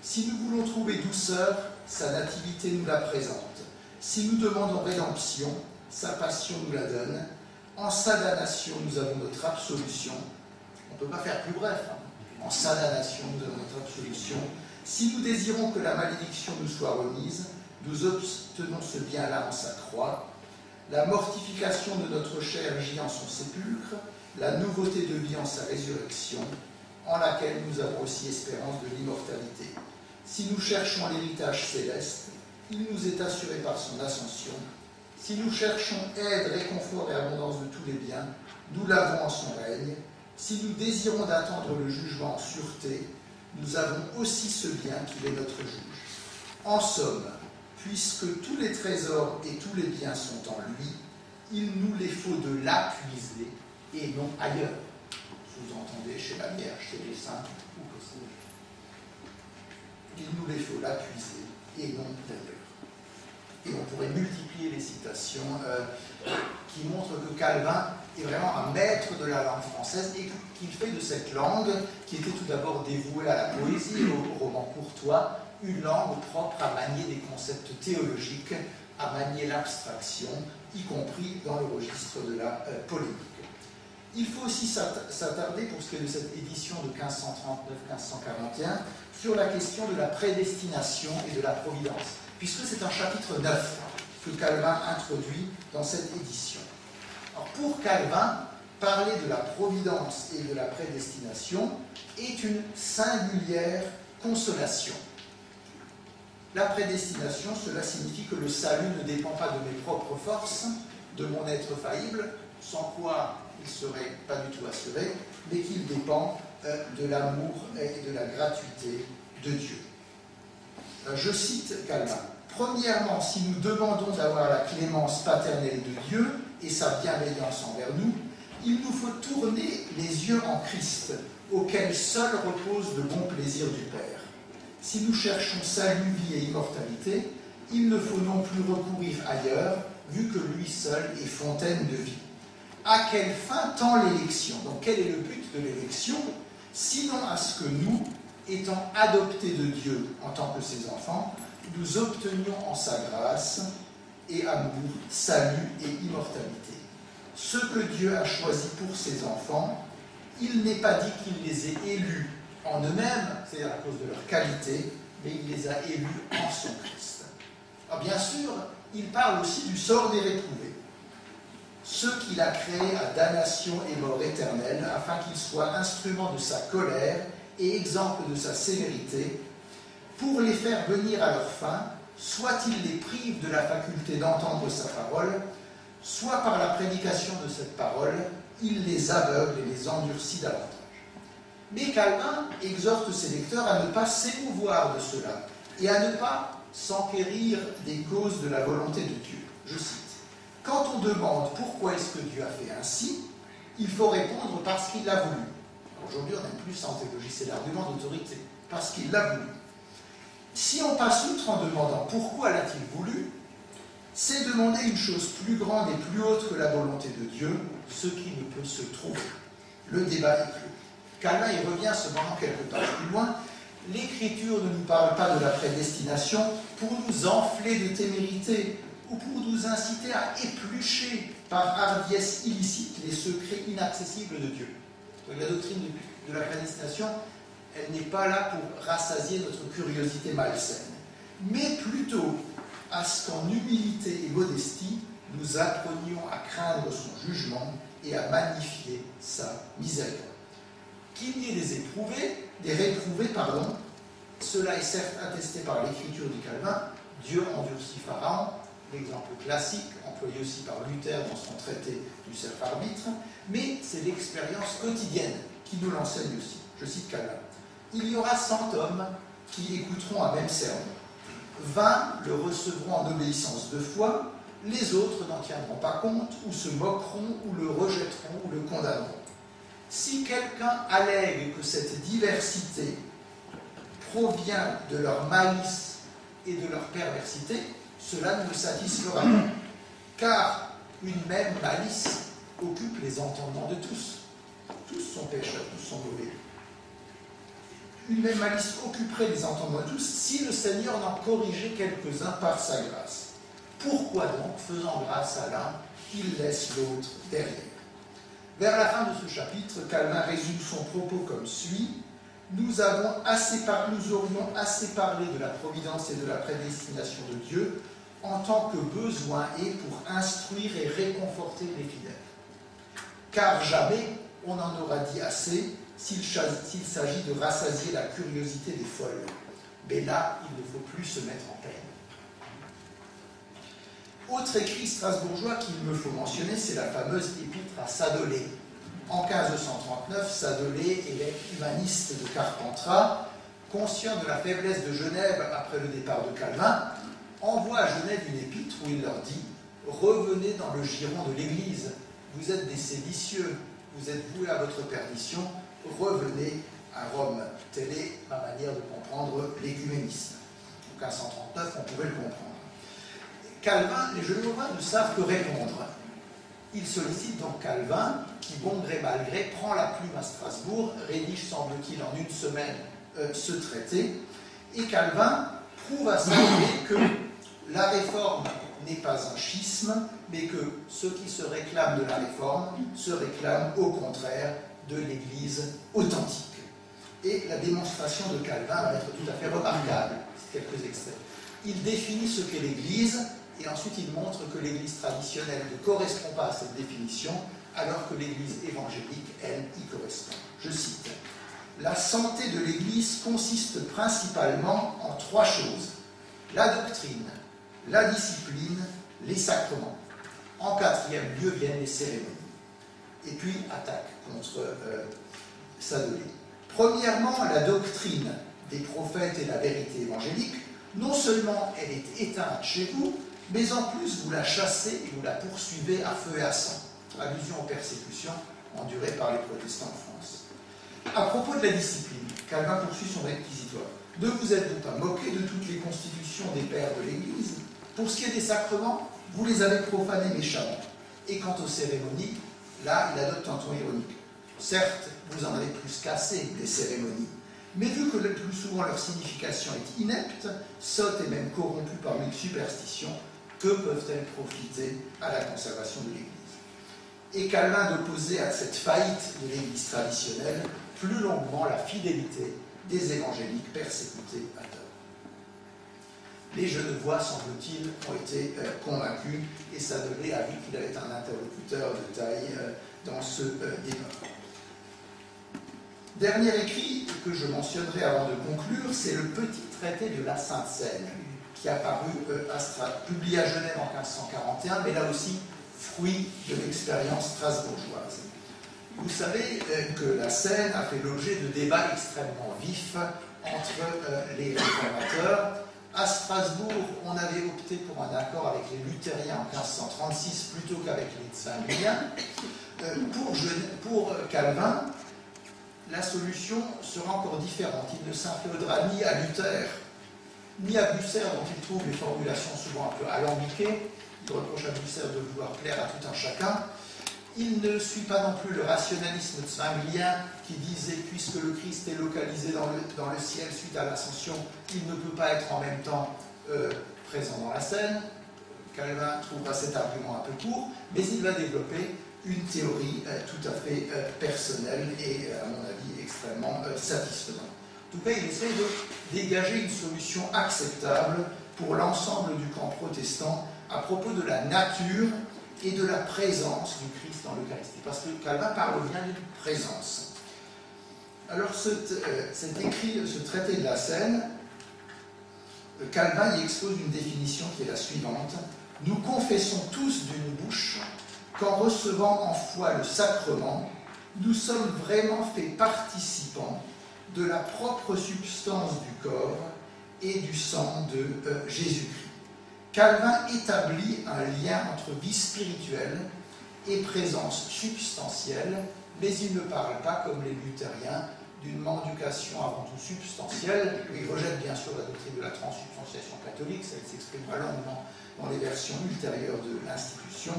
Si nous voulons trouver douceur, sa nativité nous la présente. Si nous demandons rédemption, sa passion nous la donne. En sa damnation, nous avons notre absolution. » On ne peut pas faire plus bref. En sa damnation, nous avons notre absolution. Si nous désirons que la malédiction nous soit remise, nous obtenons ce bien-là en sa croix. La mortification de notre chair gît en son sépulcre, la nouveauté de vie en sa résurrection, en laquelle nous avons aussi espérance de l'immortalité. Si nous cherchons l'héritage céleste, il nous est assuré par son ascension. Si nous cherchons aide, réconfort et abondance de tous les biens, nous l'avons en son règne. Si nous désirons d'attendre le jugement en sûreté, nous avons aussi ce bien qu'il est notre juge. En somme, puisque tous les trésors et tous les biens sont en lui, il nous les faut de là puiser et non ailleurs. Sous-entendez chez la Vierge, chez les saints, ou que sais-je. Il nous les faut là puiser et non d'ailleurs. Et on pourrait multiplier les citations qui montrent que Calvin est vraiment un maître de la langue française et qu'il fait de cette langue, qui était tout d'abord dévouée à la poésie, au roman courtois, une langue propre à manier des concepts théologiques, à manier l'abstraction, y compris dans le registre de la polémique. Il faut aussi s'attarder, pour ce qui est de cette édition de 1539-1541, sur la question de la prédestination et de la providence, puisque c'est un chapitre 9 que Calvin introduit dans cette édition. Alors pour Calvin, parler de la providence et de la prédestination est une singulière consolation. La prédestination, cela signifie que le salut ne dépend pas de mes propres forces, de mon être faillible, sans quoi il ne serait pas du tout assuré, mais qu'il dépend de l'amour et de la gratuité de Dieu. Je cite Calvin. « Premièrement, si nous demandons d'avoir la clémence paternelle de Dieu et sa bienveillance envers nous, il nous faut tourner les yeux en Christ, auquel seul repose le bon plaisir du Père. Si nous cherchons salut, vie et immortalité, il ne faut non plus recourir ailleurs, vu que lui seul est fontaine de vie. À quelle fin tend l'élection ?» Donc quel est le but de l'élection? Sinon à ce que nous, étant adoptés de Dieu en tant que ses enfants, nous obtenions en sa grâce et amour, salut et immortalité. Ce que Dieu a choisi pour ses enfants, il n'est pas dit qu'il les ait élus en eux-mêmes, c'est-à-dire à cause de leur qualité, mais il les a élus en son Christ. Alors bien sûr, il parle aussi du sort des réprouvés, ceux qu'il a créés à damnation et mort éternelle, afin qu'ils soient instruments de sa colère et exemple de sa sévérité, pour les faire venir à leur fin, soit il les prive de la faculté d'entendre sa parole, soit par la prédication de cette parole, il les aveugle et les endurcit davantage. Mais Calvin exhorte ses lecteurs à ne pas s'émouvoir de cela et à ne pas s'enquérir des causes de la volonté de Dieu. Je cite. « Quand on demande pourquoi est-ce que Dieu a fait ainsi, il faut répondre parce qu'il l'a voulu. » Aujourd'hui, on n'aime plus ça en théologie, c'est l'argument d'autorité, parce qu'il l'a voulu. Si on passe outre en demandant pourquoi l'a-t-il voulu, c'est demander une chose plus grande et plus haute que la volonté de Dieu, ce qui ne peut se trouver. Le débat est clos. Calvin y revient cependant quelques pages plus loin. L'Écriture ne nous parle pas de la prédestination pour nous enfler de témérité ou pour nous inciter à éplucher par hardiesse illicite les secrets inaccessibles de Dieu. Donc, la doctrine de la prédestination, elle n'est pas là pour rassasier notre curiosité malsaine, mais plutôt à ce qu'en humilité et modestie, nous apprenions à craindre son jugement et à magnifier sa miséricorde. Qu'il y ait des réprouvés, cela est certes attesté par l'écriture de Calvin. Dieu endurcit Pharaon, l'exemple classique, employé aussi par Luther dans son traité du self-arbitre, mais c'est l'expérience quotidienne qui nous l'enseigne aussi. Je cite Calvin. « Il y aura 100 hommes qui écouteront un même sermon. 20 le recevront en obéissance de foi, les autres n'en tiendront pas compte, ou se moqueront, ou le rejetteront, ou le condamneront. Si quelqu'un allègue que cette diversité provient de leur malice et de leur perversité, cela ne me satisfera pas, car une même malice occupe les entendements de tous. Tous sont pécheurs, tous sont mauvais. Une même malice occuperait les entendements de tous si le Seigneur n'en corrigeait quelques-uns par sa grâce. Pourquoi donc, faisant grâce à l'un, il laisse l'autre derrière? Vers la fin de ce chapitre, Calvin résume son propos comme suit. Nous aurions assez parlé de la providence et de la prédestination de Dieu en tant que besoin est pour instruire et réconforter les fidèles. Car jamais on en aura dit assez s'il s'agit de rassasier la curiosité des folles. Mais là, il ne faut plus se mettre en peine. Autre écrit strasbourgeois qu'il me faut mentionner, c'est la fameuse épître à Sadolet. En 1539, Sadolet, évêque humaniste de Carpentras, conscient de la faiblesse de Genève après le départ de Calvin, envoie à Genève une épître où il leur dit « Revenez dans le giron de l'Église, vous êtes des séditieux, vous êtes voués à votre perdition, revenez à Rome. » Telle est ma manière de comprendre l'écuménisme. En 1539, on pouvait le comprendre. Calvin, les Genevois ne savent que répondre. Ils sollicitent donc Calvin, qui, bon gré mal gré, prend la plume à Strasbourg, rédige, semble-t-il, en une semaine ce traité, et Calvin prouve à Sadolet que la réforme n'est pas un schisme, mais que ceux qui se réclament de la réforme se réclament au contraire de l'Église authentique. Et la démonstration de Calvin va être tout à fait remarquable. Quelques extraits. Il définit ce qu'est l'Église, et ensuite il montre que l'Église traditionnelle ne correspond pas à cette définition, alors que l'Église évangélique, elle, y correspond. Je cite. « La santé de l'Église consiste principalement en trois choses. La doctrine, la discipline, les sacrements. En quatrième lieu viennent les cérémonies. » Et puis, attaque contre Sadolet. Premièrement, la doctrine des prophètes et la vérité évangélique, non seulement elle est éteinte chez vous, mais en plus vous la chassez et vous la poursuivez à feu et à sang. Allusion aux persécutions endurées par les protestants en France. À propos de la discipline, Calvin poursuit son réquisitoire. Ne vous êtes-vous pas moqué de toutes les constitutions des pères de l'Église? Pour ce qui est des sacrements, vous les avez profanés méchamment. Et quant aux cérémonies, là, il adopte un ton ironique. Certes, vous en avez plus cassé des cérémonies, mais vu que le plus souvent leur signification est inepte, sotte et même corrompue par une superstition, que peuvent-elles profiter à la conservation de l'Église? Et Calvin d'opposer à cette faillite de l'Église traditionnelle plus longuement la fidélité des évangéliques persécutés à tort. Les Genevois, semble-t-il, ont été convaincus, et Sadolet a vu qu'il avait un interlocuteur de taille dans ce débat. Dernier écrit que je mentionnerai avant de conclure, c'est le petit traité de la Sainte Seine, qui a paru publié à Genève en 1541, mais là aussi fruit de l'expérience strasbourgeoise. Vous savez que la Seine a fait l'objet de débats extrêmement vifs entre les réformateurs. À Strasbourg, on avait opté pour un accord avec les luthériens en 1536 plutôt qu'avec les zwingliens. Pour Calvin, la solution sera encore différente. Il ne s'inféodera ni à Luther, ni à Bucer, dont il trouve les formulations souvent un peu alambiquées. Il reproche à Bucer de vouloir plaire à tout un chacun. Il ne suit pas non plus le rationalisme zwinglien qui disait « puisque le Christ est localisé dans le ciel suite à l'ascension, il ne peut pas être en même temps présent dans la scène ». Calvin trouvera cet argument un peu court, mais il va développer une théorie tout à fait personnelle et, à mon avis, extrêmement satisfaisante. En tout cas, il essaie de dégager une solution acceptable pour l'ensemble du camp protestant à propos de la nature et de la présence du Christ dans l'Eucharistie. Parce que Calvin parle bien d'une présence. Alors, cet écrit, ce traité de la Seine, Calvin y expose une définition qui est la suivante. « Nous confessons tous d'une bouche qu'en recevant en foi le sacrement, nous sommes vraiment faits participants de la propre substance du corps et du sang de Jésus-Christ. Calvin établit un lien entre vie spirituelle et présence substantielle, mais il ne parle pas, comme les luthériens, d'une mendication avant tout substantielle. Il rejette bien sûr la doctrine de la transsubstantiation catholique, ça s'exprimera longuement dans les versions ultérieures de l'institution.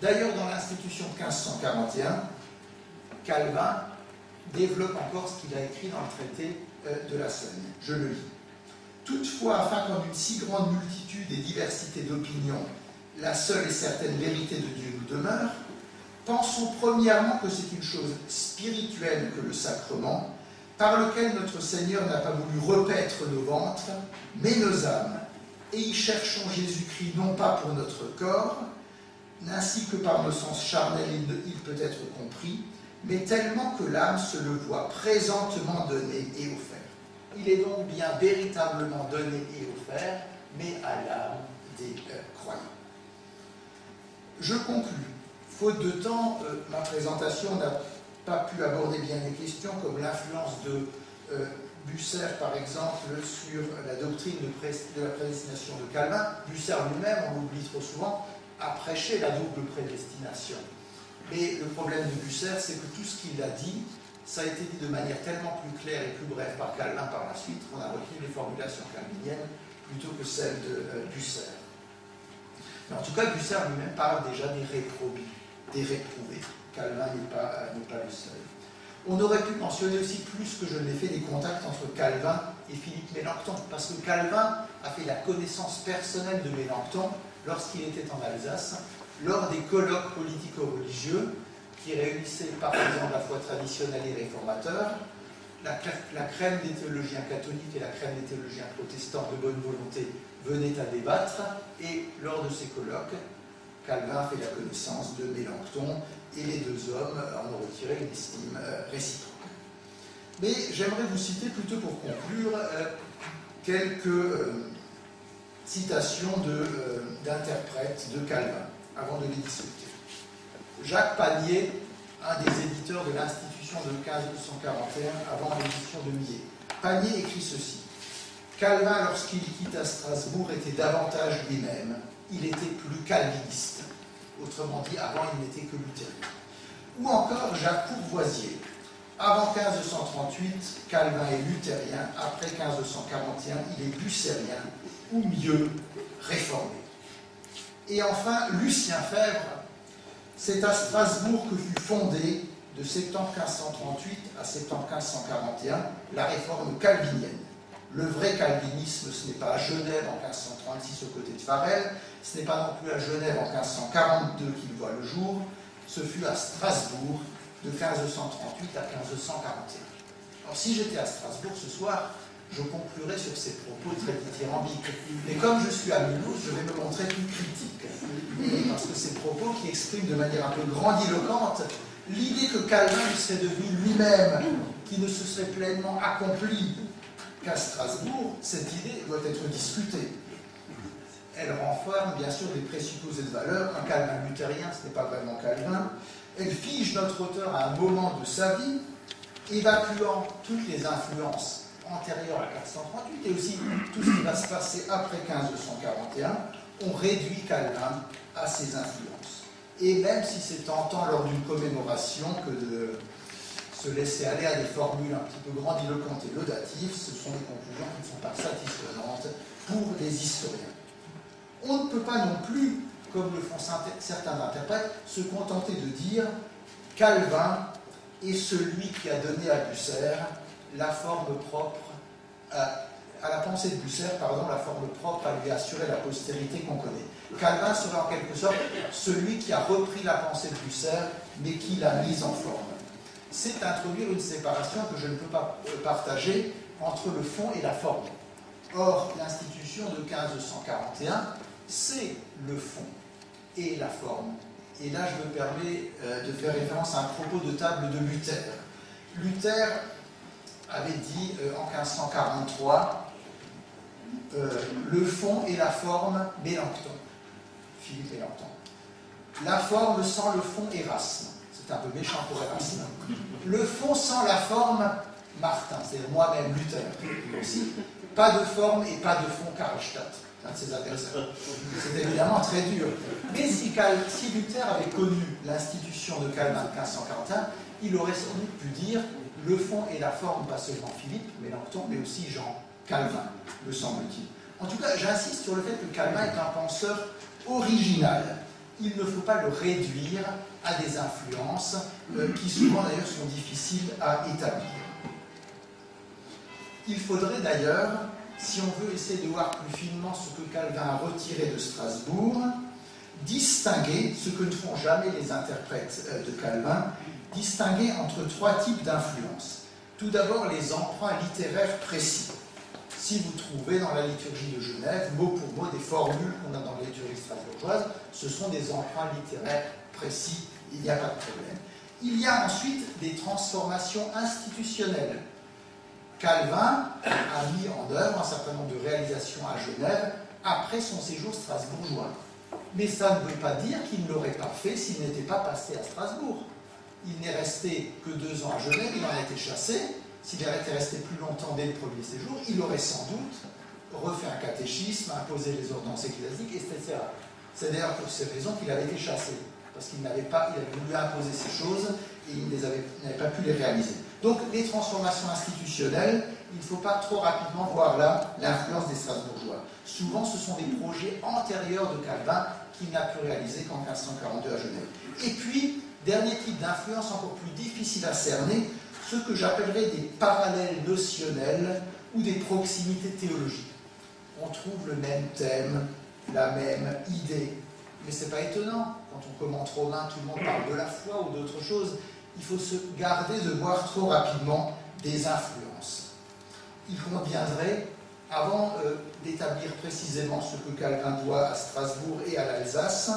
D'ailleurs, dans l'institution de 1541, Calvin développe encore ce qu'il a écrit dans le traité de la Seine. Je le lis. Toutefois, afin qu'en une si grande multitude et diversité d'opinions, la seule et certaine vérité de Dieu nous demeure, pensons premièrement que c'est une chose spirituelle que le sacrement, par lequel notre Seigneur n'a pas voulu repaître nos ventres, mais nos âmes, et y cherchons Jésus-Christ non pas pour notre corps, ainsi que par nos sens charnels il peut être compris, mais tellement que l'âme se le voit présentement donné et offert. Il est donc bien véritablement donné et offert, mais à l'âme des croyants. Je conclus. Faute de temps, ma présentation n'a pas pu aborder bien des questions comme l'influence de Bucer, par exemple, sur la doctrine de la prédestination de Calvin. Bucer lui-même, on l'oublie trop souvent, a prêché la double prédestination. Mais le problème de Bucer, c'est que tout ce qu'il a dit, ça a été dit de manière tellement plus claire et plus brève par Calvin par la suite, qu'on a retenu les formulations calviniennes plutôt que celles de Bucer. Mais en tout cas, Bucer lui-même parle déjà des réprobés, des réprouvés. Calvin n'est pas le seul. On aurait pu mentionner aussi, plus que je ne l'ai fait, les contacts entre Calvin et Philippe Mélenchon, parce que Calvin a fait la connaissance personnelle de Mélenchon lorsqu'il était en Alsace, lors des colloques politico-religieux qui réunissaient par exemple la foi traditionnelle et réformateur, la crème des théologiens catholiques et la crème des théologiens protestants de bonne volonté venaient à débattre, et lors de ces colloques, Calvin a fait la connaissance de Mélenchon, et les deux hommes en ont retiré une estime réciproque. Mais j'aimerais vous citer, plutôt pour conclure, quelques citations d'interprètes de Calvin, avant de les discuter. Jacques Panier, un des éditeurs de l'institution de 1541, avant l'édition de Millet. Panier écrit ceci. Calvin, lorsqu'il quitta Strasbourg, était davantage lui-même. Il était plus calviniste. Autrement dit, avant, il n'était que luthérien. Ou encore Jacques Courvoisier. Avant 1538, Calvin est luthérien. Après 1541, il est bucérien, ou mieux, réformé. Et enfin, Lucien Febvre. C'est à Strasbourg que fut fondée, de septembre 1538 à septembre 1541, la réforme calvinienne. Le vrai calvinisme, ce n'est pas à Genève en 1536 aux côtés de Farel, ce n'est pas non plus à Genève en 1542 qu'il voit le jour, ce fut à Strasbourg de 1538 à 1541. Alors si j'étais à Strasbourg ce soir, je conclurai sur ces propos très dithyrambiques. Mais comme je suis à Mulhouse, je vais me montrer plus critique. Et parce que ces propos qui expriment de manière un peu grandiloquente l'idée que Calvin serait devenu lui-même, qui ne se serait pleinement accompli qu'à Strasbourg, cette idée doit être discutée. Elle renferme bien sûr des présupposés de valeur. Un Calvin luthérien, ce n'est pas vraiment Calvin. Elle fige notre auteur à un moment de sa vie, évacuant toutes les influences antérieures à 1538 et aussi tout ce qui va se passer après 1541. On réduit Calvin à ses influences. Et même si c'est tentant lors d'une commémoration que de se laisser aller à des formules un petit peu grandiloquentes et laudatives, ce sont des conclusions qui ne sont pas satisfaisantes pour les historiens. On ne peut pas non plus, comme le font certains interprètes, se contenter de dire Calvin est celui qui a donné à Bucer la forme propre, à la pensée de Bucer, la forme propre à lui assurer la postérité qu'on connaît. Calvin serait en quelque sorte celui qui a repris la pensée de Bucer, mais qui l'a mise en forme. C'est introduire une séparation que je ne peux pas partager entre le fond et la forme. Or, l'institution de 1541, c'est le fond et la forme. Et là, je me permets de faire référence à un propos de table de Luther. Luther avait dit en 1543 le fond et la forme, Mélenchon, Philippe Mélenchon. La forme sans le fond, Érasme. C'est un peu méchant pour Érasme. Le fond sans la forme, Martin, c'est-à-dire moi-même, Luther aussi. Pas de forme et pas de fond, Karlstadt. un de ses adversaires. C'est évidemment très dur. Mais si Luther avait connu l'institution de Calvin de 1541, il aurait sans doute pu dire le fond et la forme, pas seulement Philippe, Mélenchon, mais aussi Jean Calvin, me semble-t-il. En tout cas, j'insiste sur le fait que Calvin est un penseur original. Il ne faut pas le réduire à des influences qui souvent d'ailleurs sont difficiles à établir. Il faudrait d'ailleurs, si on veut essayer de voir plus finement ce que Calvin a retiré de Strasbourg, distinguer, ce que ne font jamais les interprètes de Calvin, distinguer entre trois types d'influences. Tout d'abord, les emprunts littéraires précis. Si vous trouvez dans la liturgie de Genève, mot pour mot, des formules qu'on a dans la liturgie strasbourgeoise, ce sont des emprunts littéraires précis, il n'y a pas de problème. Il y a ensuite des transformations institutionnelles. Calvin a mis en œuvre un certain nombre de réalisations à Genève après son séjour strasbourgeois. Mais ça ne veut pas dire qu'il ne l'aurait pas fait s'il n'était pas passé à Strasbourg. Il n'est resté que 2 ans à Genève, il en a été chassé. S'il avait été resté plus longtemps dès le premier séjour, il aurait sans doute refait un catéchisme, imposé les ordonnances ecclésiastiques, etc. C'est d'ailleurs pour ces raisons qu'il avait été chassé, parce qu'il avait voulu imposer ces choses et il n'avait pas pu les réaliser. Donc les transformations institutionnelles, il ne faut pas trop rapidement voir là l'influence des Strasbourgeois. Souvent ce sont des projets antérieurs de Calvin qu'il n'a pu réaliser qu'en 1542 à Genève. Et puis, dernier type d'influence encore plus difficile à cerner, ce que j'appellerais des parallèles notionnels ou des proximités théologiques. On trouve le même thème, la même idée, mais ce n'est pas étonnant. Quand on commente Romain, tout le monde parle de la foi ou d'autre chose. Il faut se garder de voir trop rapidement des influences. Il conviendrait, avant d'établir précisément ce que Calvin doit à Strasbourg et à l'Alsace,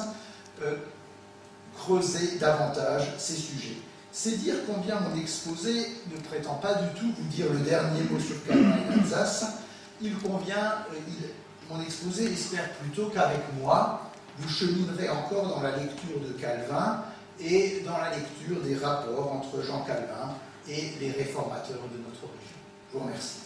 creuser davantage ces sujets. C'est dire combien mon exposé ne prétend pas du tout vous dire le dernier mot sur Calvin et l'Alsace. Mon exposé espère plutôt qu'avec moi, vous cheminerez encore dans la lecture de Calvin et dans la lecture des rapports entre Jean Calvin et les réformateurs de notre région. Je vous remercie.